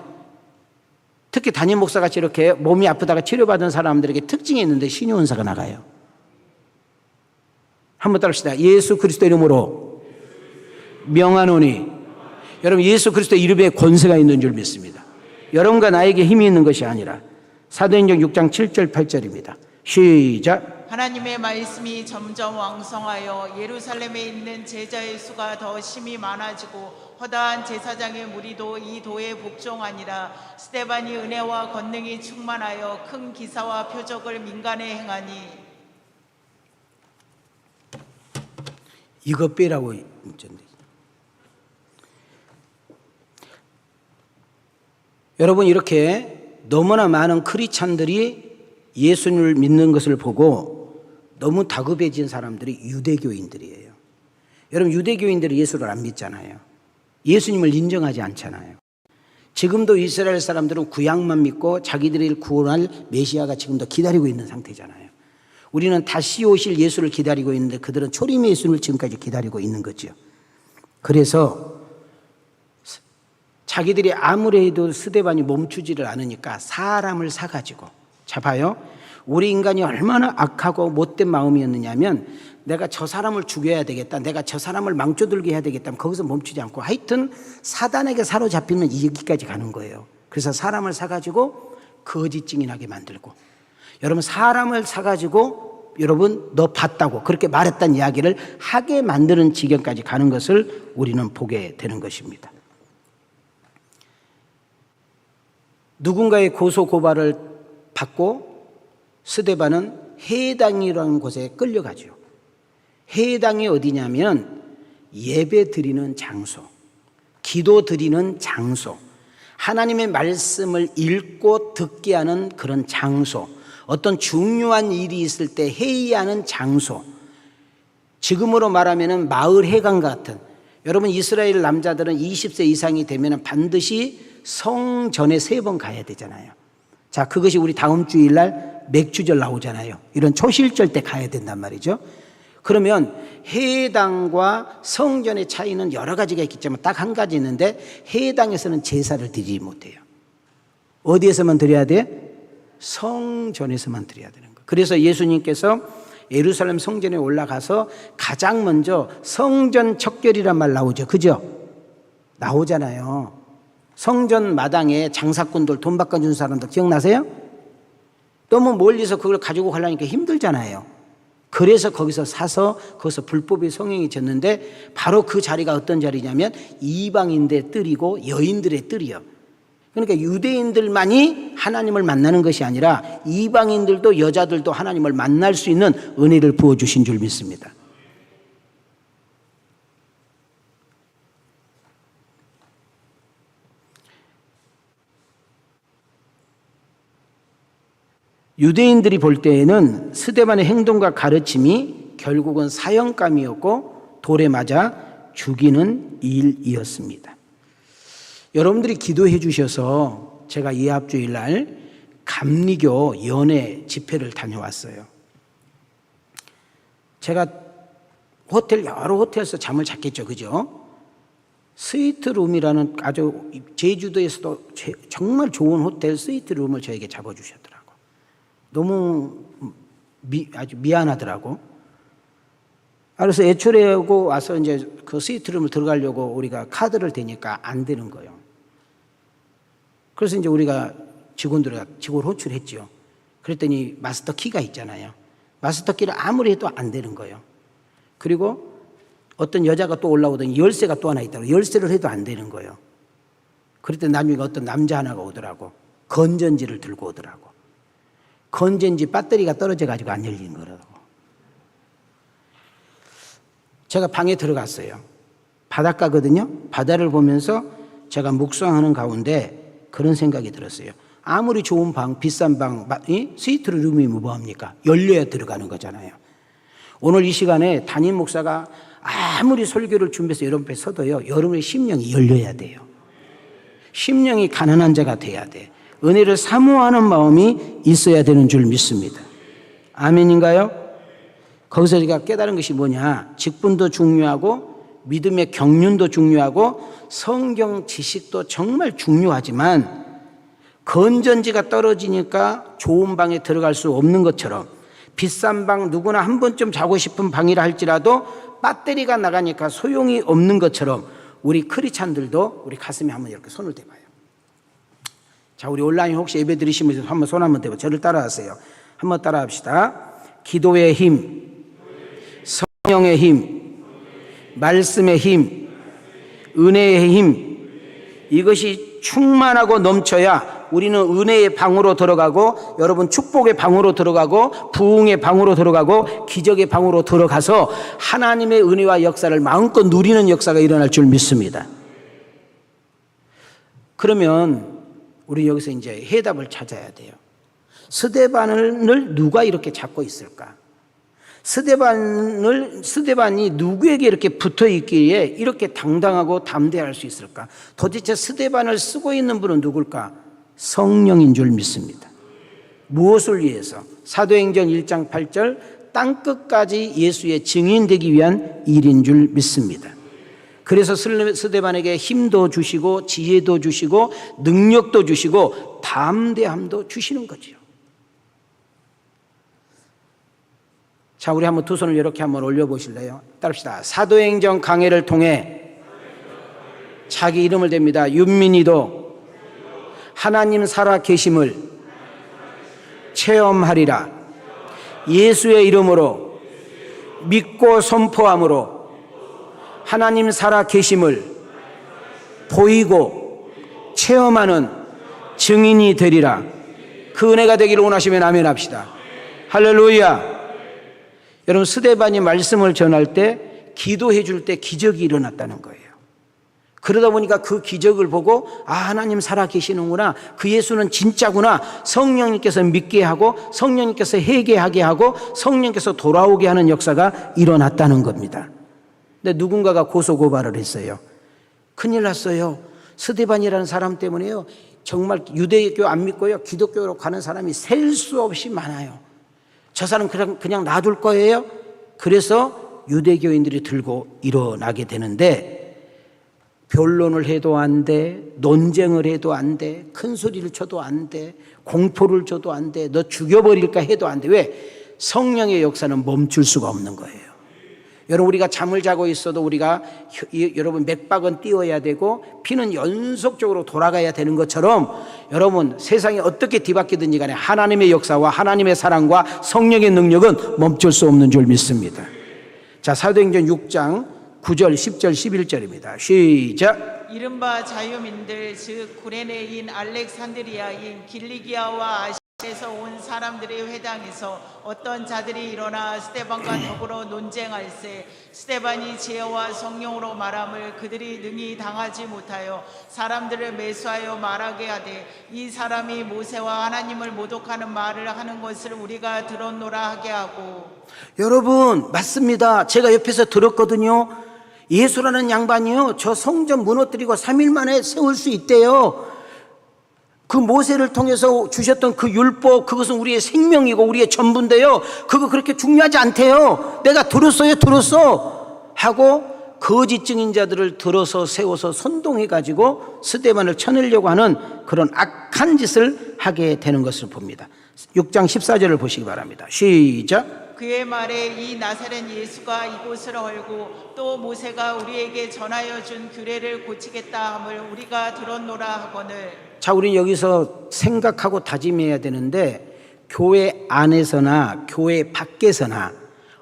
특히 담임 목사같이 이렇게 몸이 아프다가 치료받은 사람들에게 특징이 있는데 신유은사가 나가요. 한번 따라합시다. 예수 그리스도 이름으로 명하노니. 여러분, 예수 그리스도 이름에 권세가 있는 줄 믿습니다. 여러분과 나에게 힘이 있는 것이 아니라. 사도행전 6장 7절 8절입니다. 시작. 하나님의 말씀이 점점 왕성하여 예루살렘에 있는 제자의 수가 더 심히 많아지고 허다한 제사장의 무리도 이 도에 복종하니라. 스데반이 은혜와 권능이 충만하여 큰 기사와 표적을 민간에 행하니. 이거 빼라고 문자인데. 여러분, 이렇게 너무나 많은 크리스찬들이 예수님을 믿는 것을 보고 너무 다급해진 사람들이 유대교인들이에요. 여러분, 유대교인들이 예수를 안 믿잖아요. 예수님을 인정하지 않잖아요. 지금도 이스라엘 사람들은 구약만 믿고 자기들을 구원할 메시아가 지금도 기다리고 있는 상태잖아요. 우리는 다시 오실 예수를 기다리고 있는데 그들은 초림 예수를 지금까지 기다리고 있는 거죠. 그래서 자기들이 아무리 해도 스데반이 멈추지를 않으니까 사람을 사가지고, 자 봐요, 우리 인간이 얼마나 악하고 못된 마음이었느냐면, 내가 저 사람을 죽여야 되겠다, 내가 저 사람을 망쳐들게 해야 되겠다, 거기서 멈추지 않고 하여튼 사단에게 사로잡히면 여기까지 가는 거예요. 그래서 사람을 사가지고 거짓 증인하게 만들고, 여러분, 사람을 사가지고 여러분 너 봤다고 그렇게 말했다는 이야기를 하게 만드는 지경까지 가는 것을 우리는 보게 되는 것입니다. 누군가의 고소 고발을 받고 스데반은 해당이라는 곳에 끌려가죠. 해당이 어디냐면 예배 드리는 장소, 기도 드리는 장소, 하나님의 말씀을 읽고 듣게 하는 그런 장소, 어떤 중요한 일이 있을 때 회의하는 장소, 지금으로 말하면 마을 회관 같은. 여러분, 이스라엘 남자들은 20세 이상이 되면 반드시 성전에 3번 가야 되잖아요. 자, 그것이 우리 다음 주일날 맥주절 나오잖아요. 이런 초실절 때 가야 된단 말이죠. 그러면 회당과 성전의 차이는 여러 가지가 있겠지만 딱 한 가지 있는데, 회당에서는 제사를 드리지 못해요. 어디에서만 드려야 돼? 성전에서만 드려야 되는 거예요. 그래서 예수님께서 예루살렘 성전에 올라가서 가장 먼저 성전 척결이란 말 나오죠. 그죠? 나오잖아요. 성전 마당에 장사꾼들 돈 바꿔준 사람들 기억나세요? 너무 멀리서 그걸 가지고 가려니까 힘들잖아요. 그래서 거기서 사서 거기서 불법의 성행이 졌는데, 바로 그 자리가 어떤 자리냐면 이방인들의 뜰이고 여인들의 뜰이요. 그러니까 유대인들만이 하나님을 만나는 것이 아니라 이방인들도 여자들도 하나님을 만날 수 있는 은혜를 부어주신 줄 믿습니다. 유대인들이 볼 때에는 스데반의 행동과 가르침이 결국은 사형감이었고 돌에 맞아 죽이는 일이었습니다. 여러분들이 기도해 주셔서 제가 이 앞주일날 감리교 연회 집회를 다녀왔어요. 제가 여러 호텔에서 잠을 잤겠죠. 그죠? 스위트룸이라는 아주 제주도에서도 정말 좋은 호텔 스위트룸을 저에게 잡아주셨더라고요. 너무 아주 미안하더라고. 그래서 애초에 오고 와서 이제 그 스위트룸을 들어가려고 우리가 카드를 대니까 안 되는 거예요. 그래서 이제 우리가 직원 호출했죠. 그랬더니 마스터 키가 있잖아요. 마스터 키를 아무리 해도 안 되는 거예요. 그리고 어떤 여자가 또 올라오더니 열쇠가 또 하나 있다고, 열쇠를 해도 안 되는 거예요. 그랬더니 나중에 어떤 남자 하나가 오더라고. 건전지를 들고 오더라고. 건전지 배터리가 떨어져 가지고 안 열리는 거라고. 제가 방에 들어갔어요. 바닷가거든요. 바다를 보면서 제가 묵상하는 가운데 그런 생각이 들었어요. 아무리 좋은 방, 비싼 방, 스위트 룸이 뭐합니까? 열려야 들어가는 거잖아요. 오늘 이 시간에 담임 목사가 아무리 설교를 준비해서 여러분 앞에 서도요, 여러분의 심령이 열려야 돼요. 심령이 가난한 자가 돼야 돼. 은혜를 사모하는 마음이 있어야 되는 줄 믿습니다. 아멘인가요? 거기서 제가 깨달은 것이 뭐냐? 직분도 중요하고 믿음의 경륜도 중요하고 성경 지식도 정말 중요하지만 건전지가 떨어지니까 좋은 방에 들어갈 수 없는 것처럼 비싼 방, 누구나 한 번쯤 자고 싶은 방이라 할지라도 배터리가 나가니까 소용이 없는 것처럼 우리 크리스찬들도 우리 가슴에 한번 이렇게 손을 대봐요. 자, 우리 온라인 혹시 예배 드리시면서 한번 손 한번 대봐. 저를 따라하세요. 한번 따라합시다. 기도의 힘, 성령의 힘, 말씀의 힘, 은혜의 힘, 이것이 충만하고 넘쳐야 우리는 은혜의 방으로 들어가고 여러분 축복의 방으로 들어가고 부흥의 방으로 들어가고 기적의 방으로 들어가서 하나님의 은혜와 역사를 마음껏 누리는 역사가 일어날 줄 믿습니다. 그러면 우리 여기서 이제 해답을 찾아야 돼요. 스데반을 누가 이렇게 잡고 있을까? 스데반이 누구에게 이렇게 붙어 있기에 이렇게 당당하고 담대할 수 있을까? 도대체 스데반을 쓰고 있는 분은 누굴까? 성령인 줄 믿습니다. 무엇을 위해서? 사도행전 1장 8절 땅끝까지 예수의 증인되기 위한 일인 줄 믿습니다. 그래서 스데반에게 힘도 주시고 지혜도 주시고 능력도 주시고 담대함도 주시는 거지요. 자, 우리 한번 두 손을 이렇게 한번 올려보실래요? 따릅시다. 사도행전 강해를 통해 자기 이름을 댑니다. 윤민이도 하나님 살아 계심을 체험하리라. 예수의 이름으로 믿고 선포함으로 하나님 살아 계심을 보이고 체험하는 증인이 되리라. 그 은혜가 되기를 원하시면 아멘 합시다. 할렐루야. 여러분, 스데반이 말씀을 전할 때 기도해 줄 때 기적이 일어났다는 거예요. 그러다 보니까 그 기적을 보고 하나님 살아 계시는구나, 그 예수는 진짜구나, 성령님께서 믿게 하고 성령님께서 회개하게 하고 성령님께서 돌아오게 하는 역사가 일어났다는 겁니다. 근데 누군가가 고소고발을 했어요. 큰일 났어요. 스데반이라는 사람 때문에요, 정말 유대교 안 믿고요 기독교로 가는 사람이 셀 수 없이 많아요. 저 사람 그냥 놔둘 거예요? 그래서 유대교인들이 들고 일어나게 되는데, 변론을 해도 안 돼, 논쟁을 해도 안 돼, 큰 소리를 쳐도 안 돼, 공포를 줘도 안 돼, 너 죽여버릴까 해도 안 돼. 왜? 성령의 역사는 멈출 수가 없는 거예요. 여러분, 우리가 잠을 자고 있어도 우리가 여러분 맥박은 띄워야 되고 피는 연속적으로 돌아가야 되는 것처럼 여러분, 세상이 어떻게 뒤바뀌든지 간에 하나님의 역사와 하나님의 사랑과 성령의 능력은 멈출 수 없는 줄 믿습니다. 자, 사도행전 6장 9절, 10절, 11절입니다. 시작. 이른바 자유민들 즉 구레네인 알렉산드리아인 길리기아와 아시아에서 온 사람들의 회당에서 어떤 자들이 일어나 스데반과 더불어 논쟁할세 스데반이 지혜와 성령으로 말함을 그들이 능히 당하지 못하여 사람들을 매수하여 말하게 하되 이 사람이 모세와 하나님을 모독하는 말을 하는 것을 우리가 들었노라 하게 하고. 여러분, 맞습니다. 제가 옆에서 들었거든요. 예수라는 양반이요, 저 성전 무너뜨리고 3일 만에 세울 수 있대요. 그 모세를 통해서 주셨던 그 율법, 그것은 우리의 생명이고 우리의 전부인데요, 그거 그렇게 중요하지 않대요. 내가 들었어 하고 거짓 증인자들을 들어서 세워서 선동해가지고 스데반을 쳐내려고 하는 그런 악한 짓을 하게 되는 것을 봅니다. 6장 14절을 보시기 바랍니다. 시작. 그의 말에 이 나사렛 예수가 이곳을 헐고 또 모세가 우리에게 전하여 준 규례를 고치겠다 함을 우리가 들었노라 하거늘. 자, 우리는 여기서 생각하고 다짐해야 되는데, 교회 안에서나 교회 밖에서나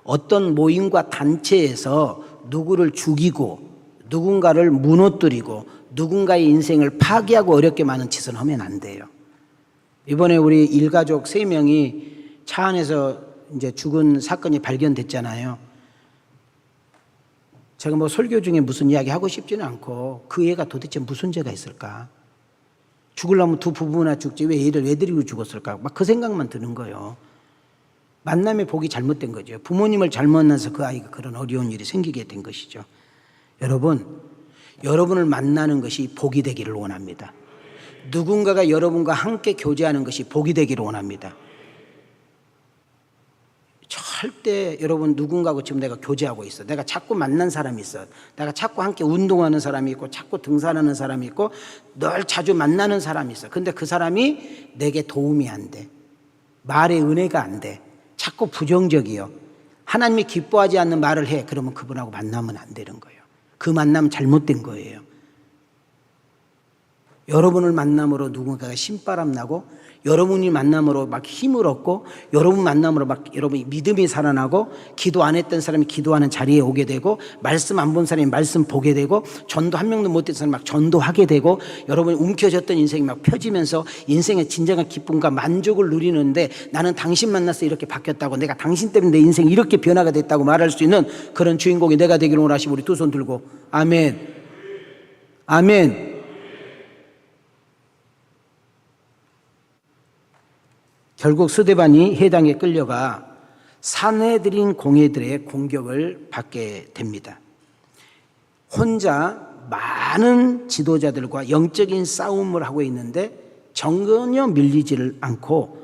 어떤 모임과 단체에서 누구를 죽이고 누군가를 무너뜨리고 누군가의 인생을 파괴하고 어렵게 많은 짓을 하면 안 돼요. 이번에 우리 일가족 3명이 차 안에서 이제 죽은 사건이 발견됐잖아요. 제가 뭐 설교 중에 무슨 이야기 하고 싶지는 않고 그 애가 도대체 무슨 죄가 있을까? 죽으려면 두 부부나 죽지 왜 애를 왜 데리고 죽었을까? 막 그 생각만 드는 거예요. 만남의 복이 잘못된 거죠. 부모님을 잘못 만나서 그 아이가 그런 어려운 일이 생기게 된 것이죠. 여러분, 여러분을 만나는 것이 복이 되기를 원합니다. 누군가가 여러분과 함께 교제하는 것이 복이 되기를 원합니다. 절대 여러분 누군가하고 지금 내가 교제하고 있어. 내가 자꾸 만난 사람이 있어. 내가 자꾸 함께 운동하는 사람이 있고 자꾸 등산하는 사람이 있고 늘 자주 만나는 사람이 있어. 근데 그 사람이 내게 도움이 안 돼. 말의 은혜가 안 돼. 자꾸 부정적이요. 하나님이 기뻐하지 않는 말을 해. 그러면 그분하고 만나면 안 되는 거예요. 그 만남 잘못된 거예요. 여러분을 만남으로 누군가가 신바람 나고 여러분이 만남으로 막 힘을 얻고 여러분 만남으로 막 여러분이 믿음이 살아나고 기도 안 했던 사람이 기도하는 자리에 오게 되고 말씀 안 본 사람이 말씀 보게 되고 전도 한 명도 못 했던 사람이 막 전도하게 되고 여러분이 움켜졌던 인생이 막 펴지면서 인생의 진정한 기쁨과 만족을 누리는데 나는 당신 만나서 이렇게 바뀌었다고 내가 당신 때문에 내 인생이 이렇게 변화가 됐다고 말할 수 있는 그런 주인공이 내가 되기를 원하시고 우리 두 손 들고 아멘. 아멘. 결국 스데반이 해당에 끌려가 산헤드린 공회들의 공격을 받게 됩니다. 혼자 많은 지도자들과 영적인 싸움을 하고 있는데 전혀 밀리지를 않고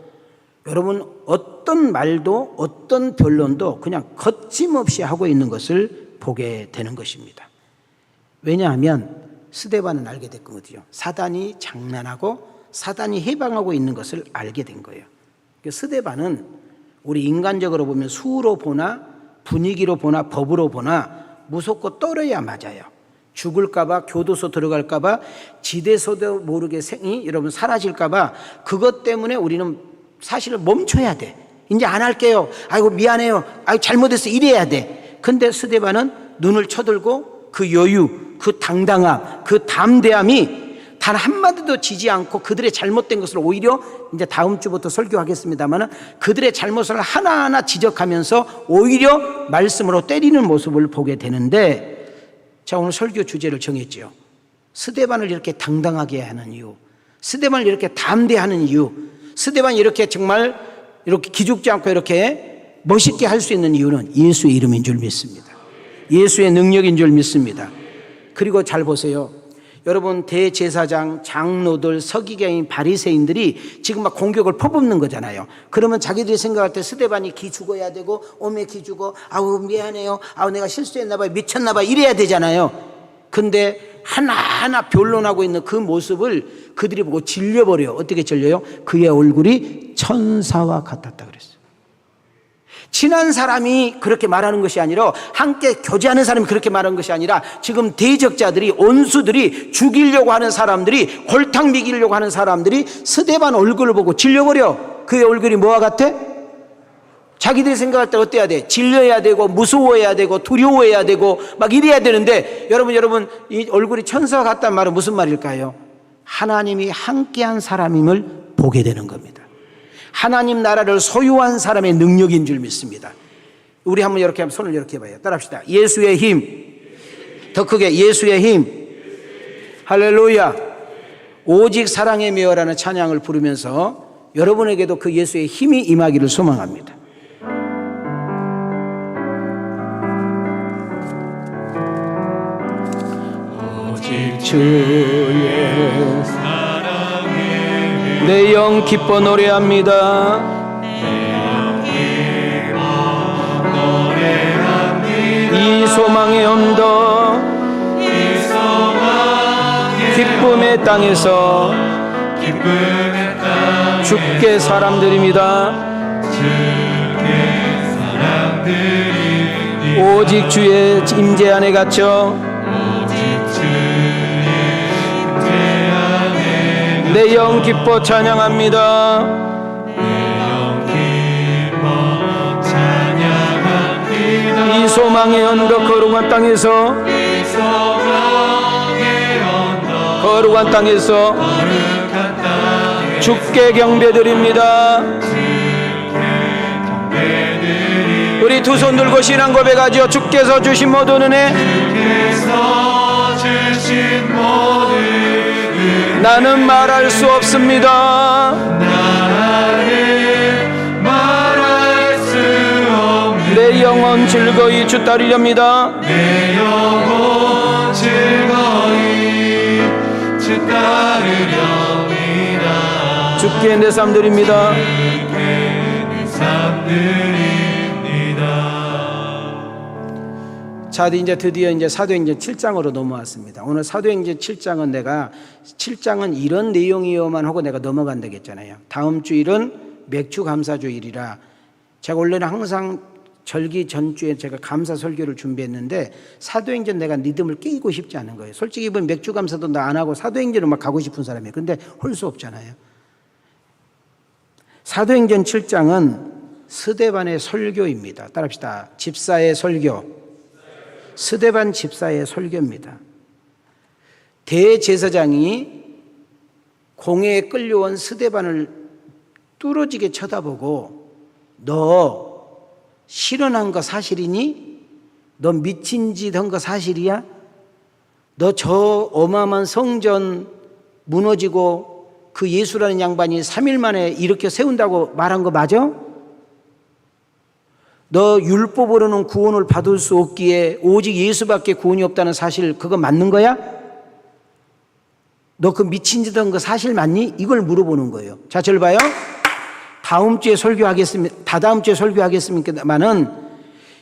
여러분 어떤 말도 어떤 변론도 그냥 거침없이 하고 있는 것을 보게 되는 것입니다. 왜냐하면 스데반은 알게 됐거든요. 사단이 장난하고 사단이 해방하고 있는 것을 알게 된 거예요. 스데반은 우리 인간적으로 보면 수로 보나 분위기로 보나 법으로 보나 무섭고 떨어야 맞아요. 죽을까봐 교도소 들어갈까봐 지대서도 모르게 생이 여러분 사라질까봐 그것 때문에 우리는 사실을 멈춰야 돼. 이제 안 할게요. 아이고 미안해요. 아이고 잘못했어. 이래야 돼. 근데 스데반은 눈을 쳐들고 그 여유, 그 당당함, 그 담대함이 단 한마디도 지지 않고 그들의 잘못된 것을 오히려 이제 다음 주부터 설교하겠습니다만은 그들의 잘못을 하나하나 지적하면서 오히려 말씀으로 때리는 모습을 보게 되는데 자 오늘 설교 주제를 정했죠. 스데반을 이렇게 당당하게 하는 이유, 스데반을 이렇게 담대하는 이유, 스데반이 이렇게 정말 이렇게 기죽지 않고 이렇게 멋있게 할 수 있는 이유는 예수의 이름인 줄 믿습니다. 예수의 능력인 줄 믿습니다. 그리고 잘 보세요. 여러분 대제사장, 장로들, 서기관인 바리새인들이 지금 막 공격을 퍼붓는 거잖아요. 그러면 자기들이 생각할 때 스데반이 기 죽어야 되고 오메 기 죽어 아우 미안해요 아우 내가 실수했나 봐요 미쳤나 봐요 이래야 되잖아요. 근데 하나하나 변론하고 있는 그 모습을 그들이 보고 질려버려요. 어떻게 질려요? 그의 얼굴이 천사와 같았다 그랬어요. 친한 사람이 그렇게 말하는 것이 아니라 함께 교제하는 사람이 그렇게 말하는 것이 아니라 지금 대적자들이 원수들이 죽이려고 하는 사람들이 골탕 먹이려고 하는 사람들이 스데반 얼굴을 보고 질려버려. 그의 얼굴이 뭐와 같아? 자기들이 생각할 때 어때야 돼? 질려야 되고 무서워해야 되고 두려워해야 되고 막 이래야 되는데 여러분 이 얼굴이 천사와 같다는 말은 무슨 말일까요? 하나님이 함께한 사람임을 보게 되는 겁니다. 하나님 나라를 소유한 사람의 능력인 줄 믿습니다. 우리 한번 이렇게 한번 손을 이렇게 해봐요. 따라합시다. 예수의 힘. 더 크게 예수의 힘. 할렐루야. 오직 사랑의 메어라는 찬양을 부르면서 여러분에게도 그 예수의 힘이 임하기를 소망합니다. 오직 주의 사랑에 내 영 기뻐 노래합니다. 이 소망의 언덕 기쁨의 땅에서 주께 사람들입니다. 오직 주의 임재 안에 갇혀 내 영 기뻐 찬양합니다. 이 소망의 언덕 거룩한 땅에서 거룩한 땅에서 주께 경배드립니다. 우리 두 손 들고 신앙 고백하죠. 주께서 주신 모든 은혜, 주께서 주신 모든 은혜 나는 말할 수 없습니다. 나는 말할 수 없는 내 영혼 즐거이 주 따르렵니다. 내 영혼 즐거이 주 따르렵니다. 주께 내 삶 드립니다. 내 삶 드립니다. 자, 이제 드디어 이제 사도행전 7장으로 넘어왔습니다. 오늘 사도행전 7장은 내가 7장은 이런 내용이어만 하고 내가 넘어간다고 했잖아요. 다음 주일은 맥주 감사주일이라 제가 원래는 항상 절기 전주에 제가 감사 설교를 준비했는데 사도행전 내가 리듬을 깨고 싶지 않은 거예요. 솔직히 이번 맥주 감사도 나 안 하고 사도행전을 막 가고 싶은 사람이에요. 근데 할 수 없잖아요. 사도행전 7장은 스데반의 설교입니다. 따라합시다. 집사의 설교. 스데반 집사의 설교입니다. 대제사장이 공회에 끌려온 스데반을 뚫어지게 쳐다보고 너 실현한 거 사실이니? 너 미친 짓 한 거 사실이야? 너 저 어마어마한 성전 무너지고 그 예수라는 양반이 3일 만에 이렇게 세운다고 말한 거 맞아? 너 율법으로는 구원을 받을 수 없기에 오직 예수밖에 구원이 없다는 사실 그거 맞는 거야? 너 그 미친 짓 한 거 사실 맞니? 이걸 물어보는 거예요. 자, 저를 봐요. 다다음 주에 설교하겠습니다만은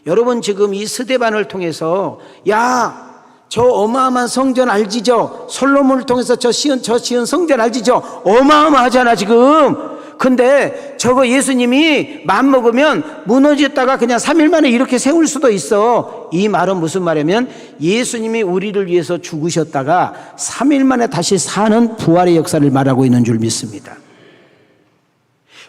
여러분 지금 이 스데반을 통해서 야, 저 어마어마한 성전 알지죠? 솔로몬을 통해서 저 지은 성전 알지죠? 어마어마하잖아 지금. 근데 저거 예수님이 맘먹으면 무너졌다가 그냥 3일 만에 이렇게 세울 수도 있어. 이 말은 무슨 말이냐면 예수님이 우리를 위해서 죽으셨다가 3일 만에 다시 사는 부활의 역사를 말하고 있는 줄 믿습니다.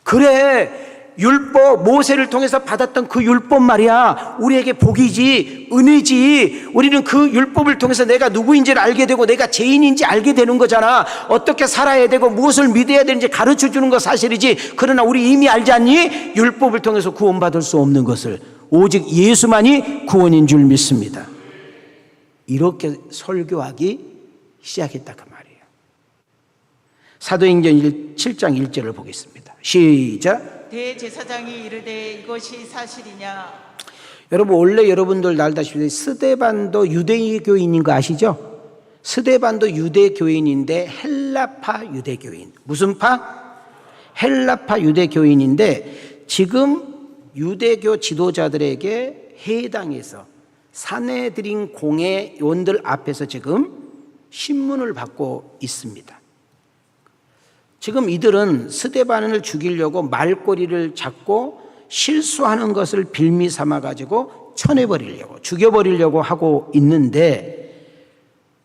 그래, 율법, 모세를 통해서 받았던 그 율법 말이야 우리에게 복이지, 은혜지. 우리는 그 율법을 통해서 내가 누구인지를 알게 되고 내가 죄인인지 알게 되는 거잖아. 어떻게 살아야 되고 무엇을 믿어야 되는지 가르쳐 주는 거 사실이지. 그러나 우리 이미 알지 않니? 율법을 통해서 구원받을 수 없는 것을 오직 예수만이 구원인 줄 믿습니다. 이렇게 설교하기 시작했다 그 말이에요. 사도행전 7장 1절을 보겠습니다. 시작. 대제사장이 이르되 이것이 사실이냐? 여러분 원래 여러분들 알다시피 스데반도 유대교인인 거 아시죠? 스데반도 유대교인인데 헬라파 유대교인. 무슨 파? 헬라파 유대교인인데 지금 유대교 지도자들에게 해당해서 사내들인 공회원들 앞에서 지금 신문을 받고 있습니다. 지금 이들은 스데반을 죽이려고 말꼬리를 잡고 실수하는 것을 빌미 삼아 가지고 쳐내버리려고, 죽여버리려고 하고 있는데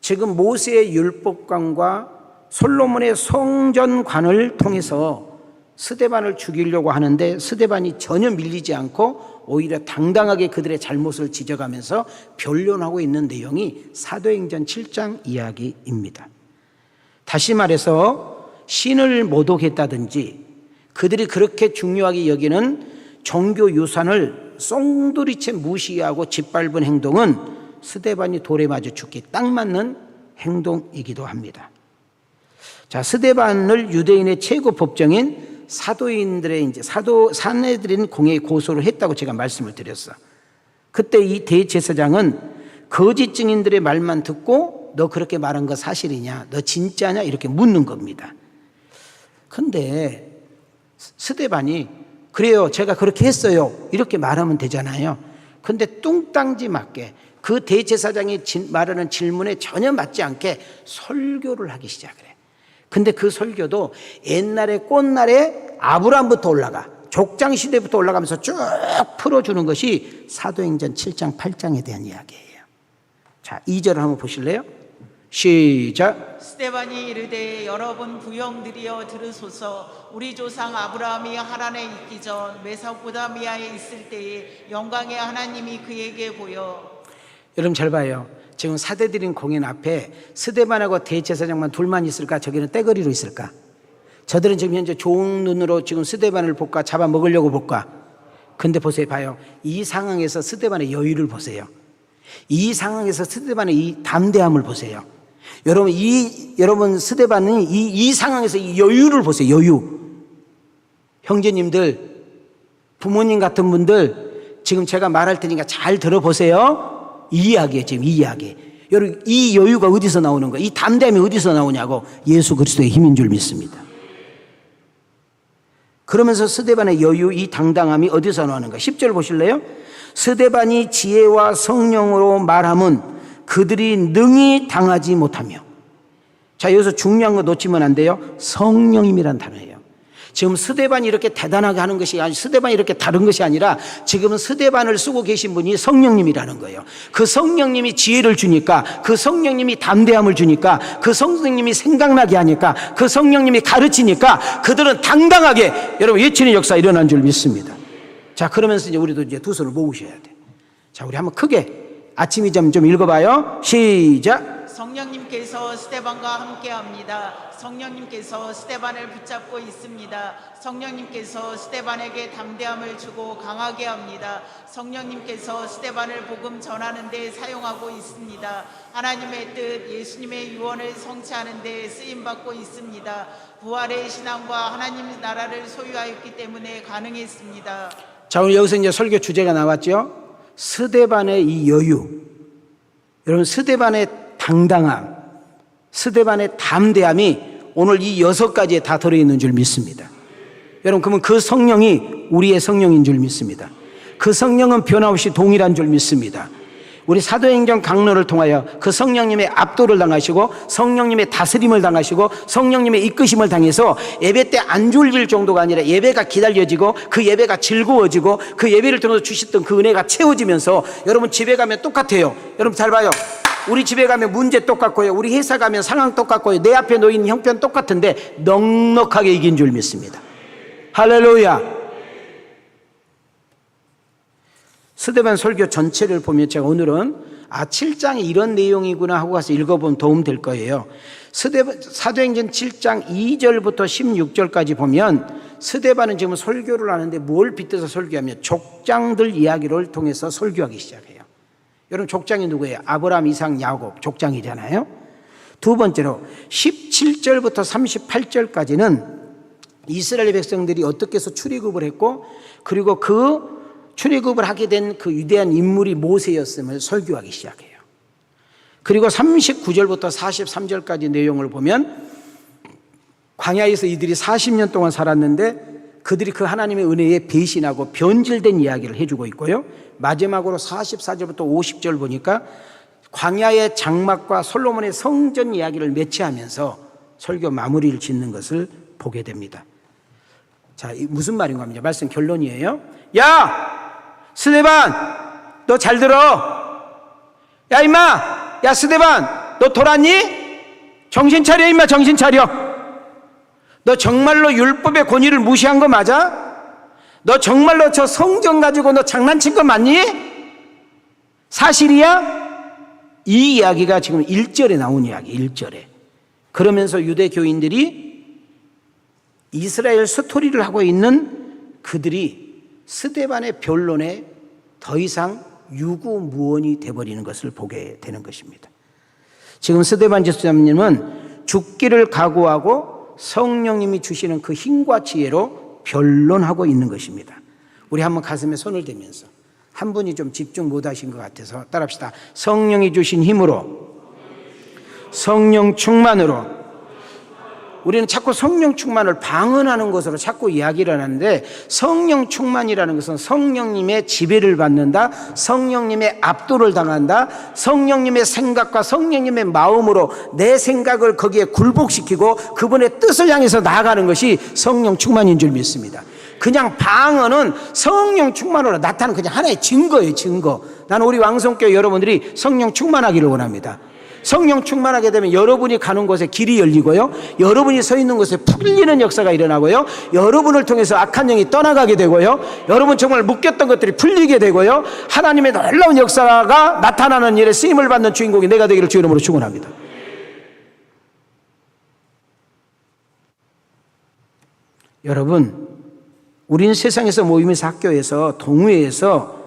지금 모세의 율법관과 솔로몬의 성전관을 통해서 스데반을 죽이려고 하는데 스데반이 전혀 밀리지 않고 오히려 당당하게 그들의 잘못을 지적하면서 변론하고 있는 내용이 사도행전 7장 이야기입니다. 다시 말해서 신을 모독했다든지 그들이 그렇게 중요하게 여기는 종교 유산을 쏭두리째 무시하고 짓밟은 행동은 스데반이 돌에 맞아 죽기 딱 맞는 행동이기도 합니다. 자, 스데반을 유대인의 최고 법정인 사도인들의 사내들인 공회에 고소를 했다고 제가 말씀을 드렸어. 그때 이 대제사장은 거짓 증인들의 말만 듣고 너 그렇게 말한 거 사실이냐? 너 진짜냐? 이렇게 묻는 겁니다. 근데 스데반이 그래요, 제가 그렇게 했어요 이렇게 말하면 되잖아요. 근데 뚱땅지 맞게 그 대제사장이 말하는 질문에 전혀 맞지 않게 설교를 하기 시작을 해. 근데 그 설교도 옛날에 꽃날에 아브라함부터 올라가 족장 시대부터 올라가면서 쭉 풀어주는 것이 사도행전 7장 8장에 대한 이야기예요. 자, 2절을 한번 보실래요? 시작. 스데반이 이르되 여러분 부형들이여 들으소서. 우리 조상 아브라함이 하란에 있기 전 메소포타미아에 있을 때에 영광의 하나님이 그에게 보여. 여러분 잘 봐요. 지금 사대들인 공연 앞에 스데반하고 대제사장만 둘만 있을까? 저기는 떼거리로 있을까? 저들은 지금 현재 좋은 눈으로 지금 스데반을 볼까? 잡아먹으려고 볼까? 근데 보세요, 봐요. 이 상황에서 스데반의 여유를 보세요. 이 상황에서 스데반의 이 담대함을 보세요. 여러분 스데반은 이 상황에서 이 여유를 보세요. 여유. 형제님들, 부모님 같은 분들, 지금 제가 말할 테니까 잘 들어보세요. 이 이야기예요, 지금 이 이야기. 여러분, 이 여유가 어디서 나오는 거예요? 이 담대함이 어디서 나오냐고. 예수 그리스도의 힘인 줄 믿습니다. 그러면서 스데반의 여유, 이 당당함이 어디서 나오는가? 10절 보실래요? 스데반이 지혜와 성령으로 말함은 그들이 능히 당하지 못하며. 자, 여기서 중요한 거 놓치면 안 돼요. 성령님이란 단어예요. 지금 스데반이 이렇게 대단하게 하는 것이 아니라, 스데반이 이렇게 다른 것이 아니라 지금은 스데반을 쓰고 계신 분이 성령님이라는 거예요. 그 성령님이 지혜를 주니까, 그 성령님이 담대함을 주니까, 그 성령님이 생각나게 하니까, 그 성령님이 가르치니까 그들은 당당하게 여러분 예치는 역사 일어난 줄 믿습니다. 자, 그러면서 이제 우리도 이제 두 손을 모으셔야 돼. 자, 우리 한번 크게 아침이 좀 읽어봐요. 시작. 성령님께서 스데반과 함께합니다. 성령님께서 스데반을 붙잡고 있습니다. 성령님께서 스데반에게 담대함을 주고 강하게 합니다. 성령님께서 스데반을 복음 전하는 데 사용하고 있습니다. 하나님의 뜻, 예수님의 유언을 성취하는 데 쓰임받고 있습니다. 부활의 신앙과 하나님의 나라를 소유하였기 때문에 가능했습니다. 자, 오늘 여기서 이제 설교 주제가 나왔죠. 스데반의 이 여유. 여러분, 스데반의 당당함, 스데반의 담대함이 오늘 이 6가지에 다 들어있는 줄 믿습니다. 여러분, 그러면 그 성령이 우리의 성령인 줄 믿습니다. 그 성령은 변함없이 동일한 줄 믿습니다. 우리 사도행전 강론을 통하여 그 성령님의 압도를 당하시고 성령님의 다스림을 당하시고 성령님의 이끄심을 당해서 예배 때 안 졸릴 정도가 아니라 예배가 기다려지고 그 예배가 즐거워지고 그 예배를 통해서 주셨던 그 은혜가 채워지면서 여러분 집에 가면 똑같아요. 여러분 잘 봐요. 우리 집에 가면 문제 똑같고요. 우리 회사 가면 상황 똑같고요. 내 앞에 놓인 형편 똑같은데 넉넉하게 이긴 줄 믿습니다. 할렐루야. 스데반 설교 전체를 보면 제가 오늘은 7장에 이런 내용이구나 하고 가서 읽어보면 도움 될 거예요. 사도행전 7장 2절부터 16절까지 보면 스데반은 지금 설교를 하는데 뭘 빗대서 설교하며 족장들 이야기를 통해서 설교하기 시작해요. 여러분 족장이 누구예요? 아브라함, 이삭, 야곱 족장이잖아요. 두 번째로 17절부터 38절까지는 이스라엘 백성들이 어떻게 해서 출애굽을 했고 그리고 그 출애굽을 하게 된 그 위대한 인물이 모세였음을 설교하기 시작해요. 그리고 39절부터 43절까지 내용을 보면 광야에서 이들이 40년 동안 살았는데 그들이 그 하나님의 은혜에 배신하고 변질된 이야기를 해주고 있고요. 마지막으로 44절부터 50절 보니까 광야의 장막과 솔로몬의 성전 이야기를 매치하면서 설교 마무리를 짓는 것을 보게 됩니다. 자, 무슨 말인가 하면 말씀 결론이에요. 야! 스데반, 너 잘 들어. 야, 임마! 야, 스데반, 너 돌았니? 정신 차려, 임마, 정신 차려. 너 정말로 율법의 권위를 무시한 거 맞아? 너 정말로 저 성경 가지고 너 장난친 거 맞니? 사실이야? 이 이야기가 지금 1절에 나온 이야기, 1절에. 그러면서 유대 교인들이 이스라엘 스토리를 하고 있는 그들이 스데반의 변론에 더 이상 유구무원이 되어버리는 것을 보게 되는 것입니다. 지금 스데반 집사님은 죽기를 각오하고 성령님이 주시는 그 힘과 지혜로 변론하고 있는 것입니다. 우리 한번 가슴에 손을 대면서 한 분이 좀 집중 못하신 것 같아서 따라합시다. 성령이 주신 힘으로 성령 충만으로 우리는 자꾸 성령 충만을 방언하는 것으로 자꾸 이야기를 하는데 성령 충만이라는 것은 성령님의 지배를 받는다, 성령님의 압도를 당한다, 성령님의 생각과 성령님의 마음으로 내 생각을 거기에 굴복시키고 그분의 뜻을 향해서 나아가는 것이 성령 충만인 줄 믿습니다. 그냥 방언은 성령 충만으로 나타나는 그냥 하나의 증거예요, 증거. 나는 우리 왕성교회 여러분들이 성령 충만하기를 원합니다. 성령 충만하게 되면 여러분이 가는 곳에 길이 열리고요, 여러분이 서 있는 곳에 풀리는 역사가 일어나고요, 여러분을 통해서 악한 영이 떠나가게 되고요, 여러분 정말 묶였던 것들이 풀리게 되고요, 하나님의 놀라운 역사가 나타나는 일에 쓰임을 받는 주인공이 내가 되기를 주 이름으로 축원합니다. 여러분, 우리는 세상에서 모임에서 학교에서 동호회에서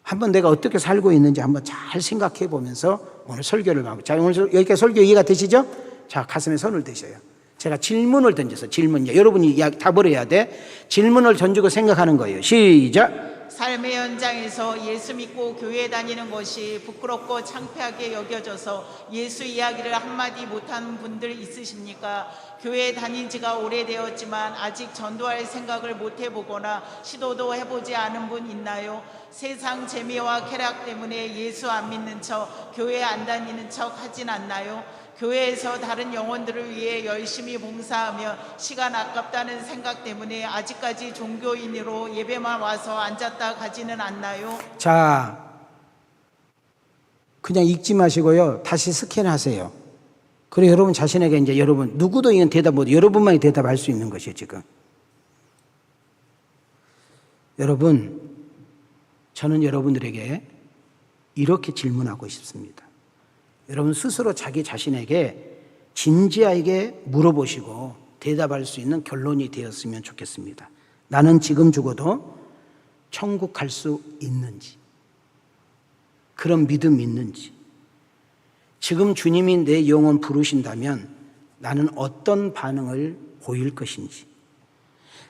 한번 내가 어떻게 살고 있는지 한번 잘 생각해 보면서 오늘 설교를 마무리. 자, 오늘 여기까지 설교 이해가 되시죠? 자, 가슴에 손을 대셔요. 제가 질문을 던져서 여러분이 답을 해야 돼. 질문을 던지고 생각하는 거예요. 시작. 삶의 현장에서 예수 믿고 교회 다니는 것이 부끄럽고 창피하게 여겨져서 예수 이야기를 한마디 못하는 분들 있으십니까? 교회 다닌 지가 오래되었지만 아직 전도할 생각을 못 해보거나 시도도 해보지 않은 분 있나요? 세상 재미와 쾌락 때문에 예수 안 믿는 척, 교회 안 다니는 척 하진 않나요? 교회에서 다른 영혼들을 위해 열심히 봉사하며 시간 아깝다는 생각 때문에 아직까지 종교인으로 예배만 와서 앉았다 가지는 않나요? 자, 그냥 읽지 마시고요. 다시 스캔하세요. 그래 여러분 자신에게 이제 여러분 누구도 이건 대답 못, 여러분만이 대답할 수 있는 것이에요 지금. 여러분, 저는 여러분들에게 이렇게 질문하고 싶습니다. 여러분 스스로 자기 자신에게 진지하게 물어보시고 대답할 수 있는 결론이 되었으면 좋겠습니다. 나는 지금 죽어도 천국 갈 수 있는지, 그런 믿음이 있는지, 지금 주님이 내 영혼 부르신다면 나는 어떤 반응을 보일 것인지,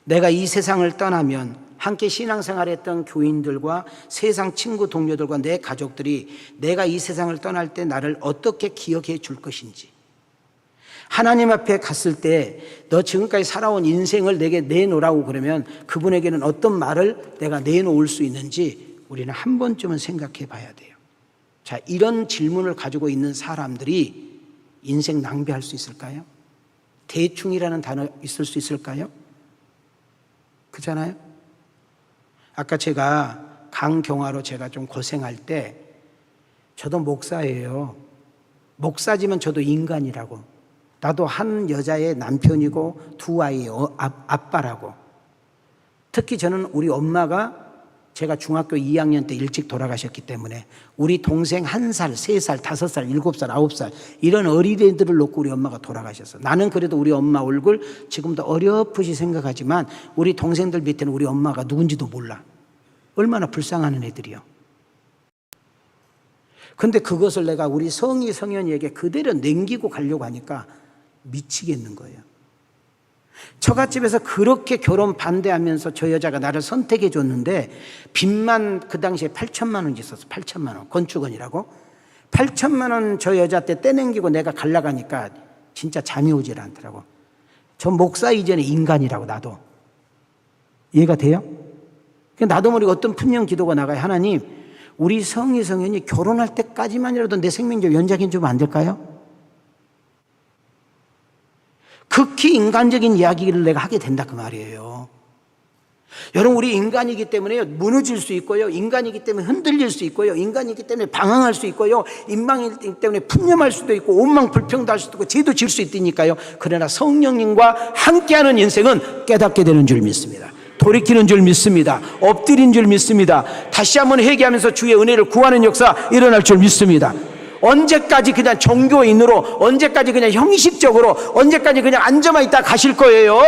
내가 이 세상을 떠나면 함께 신앙생활했던 교인들과 세상 친구 동료들과 내 가족들이 내가 이 세상을 떠날 때 나를 어떻게 기억해 줄 것인지, 하나님 앞에 갔을 때 너 지금까지 살아온 인생을 내게 내놓으라고 그러면 그분에게는 어떤 말을 내가 내놓을 수 있는지 우리는 한 번쯤은 생각해 봐야 돼요. 자, 이런 질문을 가지고 있는 사람들이 인생 낭비할 수 있을까요? 대충이라는 단어 있을 수 있을까요? 그렇잖아요? 아까 제가 강경화로 제가 좀 고생할 때 저도 목사예요. 목사지만 저도 인간이라고. 나도 한 여자의 남편이고 두 아이의 아빠라고. 특히 저는 우리 엄마가 제가 중학교 2학년 때 일찍 돌아가셨기 때문에 우리 동생 1살, 3살, 5살, 7살, 9살 이런 어린애들을 놓고 우리 엄마가 돌아가셨어요. 나는 그래도 우리 엄마 얼굴 지금도 어렴풋이 생각하지만 우리 동생들 밑에는 우리 엄마가 누군지도 몰라. 얼마나 불쌍한 애들이요. 근데 그것을 내가 우리 성희, 성현이에게 그대로 남기고 가려고 하니까 미치겠는 거예요. 처갓집에서 그렇게 결혼 반대하면서 저 여자가 나를 선택해 줬는데 빚만 그 당시에 8천만 원 있었어. 8천만 원. 건축원이라고. 8천만 원 저 여자 때 떼넘기고 내가 갈라 가니까 진짜 잠이 오질 않더라고. 저 목사 이전에 인간이라고 나도. 이해가 돼요? 나도 모르게 어떤 푸념 기도가 나가요. 하나님, 우리 성희, 성현이 결혼할 때까지만이라도 내 생명 좀 연장해 주면 안 될까요? 극히 인간적인 이야기를 내가 하게 된다 그 말이에요. 여러분, 우리 인간이기 때문에 무너질 수 있고요, 인간이기 때문에 흔들릴 수 있고요, 인간이기 때문에 방황할 수 있고요, 인간이기 때문에 푸념할 수도 있고 원망 불평도 수도 있고 죄도 질 수 있으니까요. 그러나 성령님과 함께하는 인생은 깨닫게 되는 줄 믿습니다. 돌이키는 줄 믿습니다. 엎드린 줄 믿습니다. 다시 한번 회개하면서 주의 은혜를 구하는 역사 일어날 줄 믿습니다. 언제까지 그냥 종교인으로, 언제까지 그냥 형식적으로, 언제까지 그냥 앉아만 있다 가실 거예요?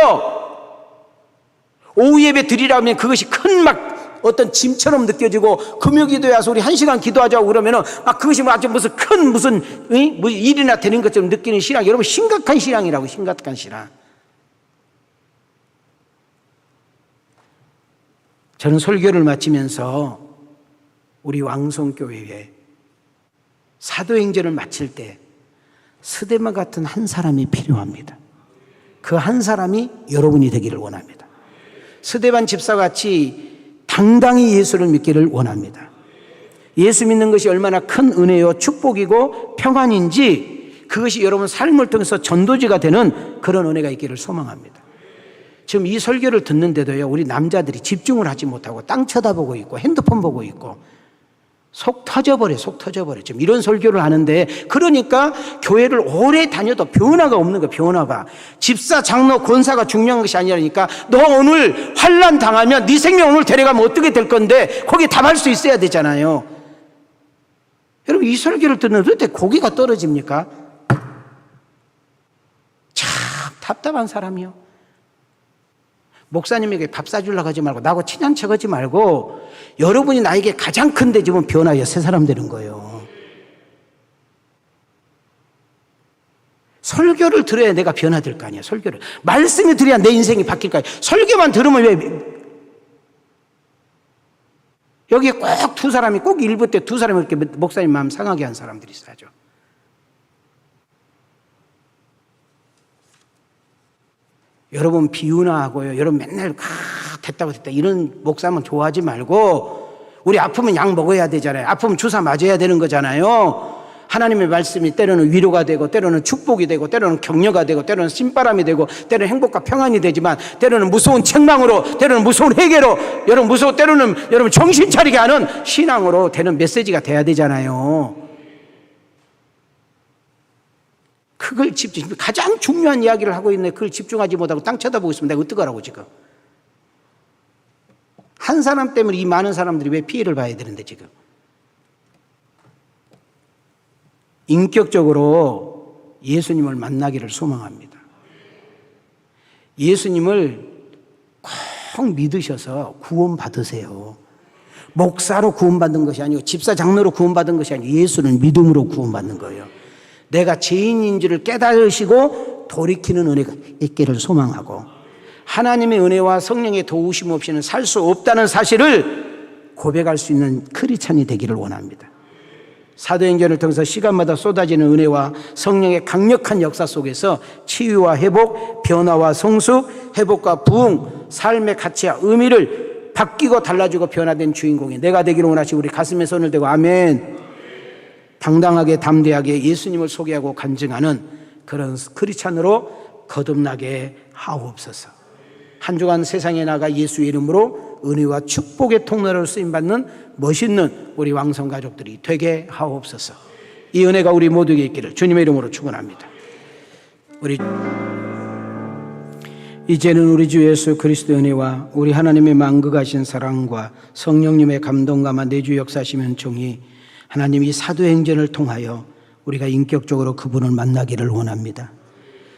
오후 예배 드리라면 그것이 큰 막 어떤 짐처럼 느껴지고, 금요기도에 와서 우리 1시간 기도하자고 그러면은 막 그것이 아주 무슨 큰 무슨 일이나 되는 것처럼 느끼는 신앙. 여러분, 심각한 신앙이라고. 심각한 신앙. 저는 설교를 마치면서 우리 왕성교회에 사도행전을 마칠 때 스데반 같은 한 사람이 필요합니다. 그 한 사람이 여러분이 되기를 원합니다. 스데반 집사같이 당당히 예수를 믿기를 원합니다. 예수 믿는 것이 얼마나 큰 은혜요 축복이고 평안인지 그것이 여러분 삶을 통해서 전도지가 되는 그런 은혜가 있기를 소망합니다. 지금 이 설교를 듣는데도요, 우리 남자들이 집중을 하지 못하고 땅 쳐다보고 있고 핸드폰 보고 있고 속 터져버려. 지금 이런 설교를 하는데, 그러니까 교회를 오래 다녀도 변화가 없는 거야. 변화가. 집사, 장로, 권사가 중요한 것이 아니라니까. 너 오늘 환난 당하면 네 생명 오늘 데려가면 어떻게 될 건데 거기에 답할 수 있어야 되잖아요. 여러분, 이 설교를 듣는데 왜 고개가 떨어집니까? 참 답답한 사람이요. 목사님에게 밥 사주려고 하지 말고 나하고 친한 척 하지 말고 여러분이 나에게 가장 큰 대접은 변화해야 새 사람 되는 거예요. 설교를 들어야 내가 변화될 거 아니에요. 설교를. 말씀이 들어야 내 인생이 바뀔 거 아니에요. 설교만 들으면 왜 여기에 꼭 두 사람이 꼭 일부 때 두 사람이 이렇게 목사님 마음 상하게 한 사람들이 있어야죠. 여러분 비유나 하고요. 여러분 맨날 됐다고 이런 목사면 좋아하지 말고 우리 아프면 약 먹어야 되잖아요. 아프면 주사 맞아야 되는 거잖아요. 하나님의 말씀이 때로는 위로가 되고 때로는 축복이 되고 때로는 격려가 되고 때로는 신바람이 되고 때로는 행복과 평안이 되지만 때로는 무서운 책망으로 때로는 무서운 회개로 여러분 때로는 여러분 정신 차리게 하는 신앙으로 되는 메시지가 돼야 되잖아요. 그걸 가장 중요한 이야기를 하고 있는데 그걸 집중하지 못하고 땅 쳐다보고 있으면 내가 어떡하라고 지금. 한 사람 때문에 이 많은 사람들이 왜 피해를 봐야 되는데 지금. 인격적으로 예수님을 만나기를 소망합니다. 예수님을 꼭 믿으셔서 구원받으세요. 목사로 구원받은 것이 아니고 집사 장로로 구원받은 것이 아니고 예수를 믿음으로 구원받는 거예요. 내가 죄인인 줄을 깨달으시고 돌이키는 은혜가 있기를 소망하고 하나님의 은혜와 성령의 도우심 없이는 살 수 없다는 사실을 고백할 수 있는 크리스찬이 되기를 원합니다. 사도행전을 통해서 시간마다 쏟아지는 은혜와 성령의 강력한 역사 속에서 치유와 회복, 변화와 성숙, 회복과 부흥, 삶의 가치와 의미를 바뀌고 달라지고 변화된 주인공이 내가 되기를 원하시고 우리 가슴에 손을 대고 아멘. 당당하게 담대하게 예수님을 소개하고 간증하는 그런 크리스찬으로 거듭나게 하옵소서. 한 주간 세상에 나가 예수의 이름으로 은혜와 축복의 통로로 쓰임받는 멋있는 우리 왕성 가족들이 되게 하옵소서. 이 은혜가 우리 모두에게 있기를 주님의 이름으로 축원합니다. 이제는 우리 주 예수 그리스도의 은혜와 우리 하나님의 만극하신 사랑과 성령님의 감동감화 내주 역사하시면 종이 하나님 이 사도행전을 통하여 우리가 인격적으로 그분을 만나기를 원합니다.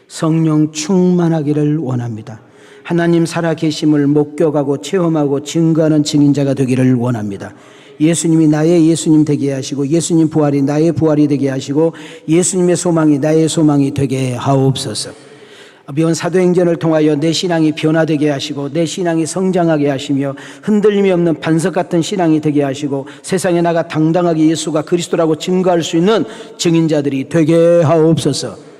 성령 충만하기를 원합니다. 하나님 살아계심을 목격하고 체험하고 증거하는 증인자가 되기를 원합니다. 예수님이 나의 예수님 되게 하시고 예수님 부활이 나의 부활이 되게 하시고 예수님의 소망이 나의 소망이 되게 하옵소서. 비온 사도행전을 통하여 내 신앙이 변화되게 하시고 내 신앙이 성장하게 하시며 흔들림이 없는 반석 같은 신앙이 되게 하시고 세상에 나가 당당하게 예수가 그리스도라고 증거할 수 있는 증인자들이 되게 하옵소서.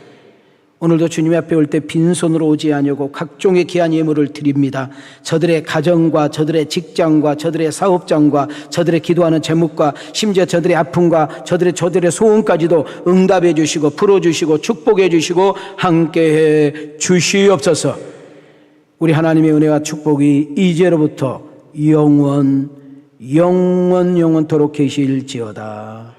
오늘도 주님 앞에 올 때 빈손으로 오지 아니하고 각종의 귀한 예물을 드립니다. 저들의 가정과 저들의 직장과 저들의 사업장과 저들의 기도하는 제목과 심지어 저들의 아픔과 저들의 소원까지도 응답해 주시고 풀어주시고 축복해 주시고 함께해 주시옵소서. 우리 하나님의 은혜와 축복이 이제로부터 영원토록 계실지어다.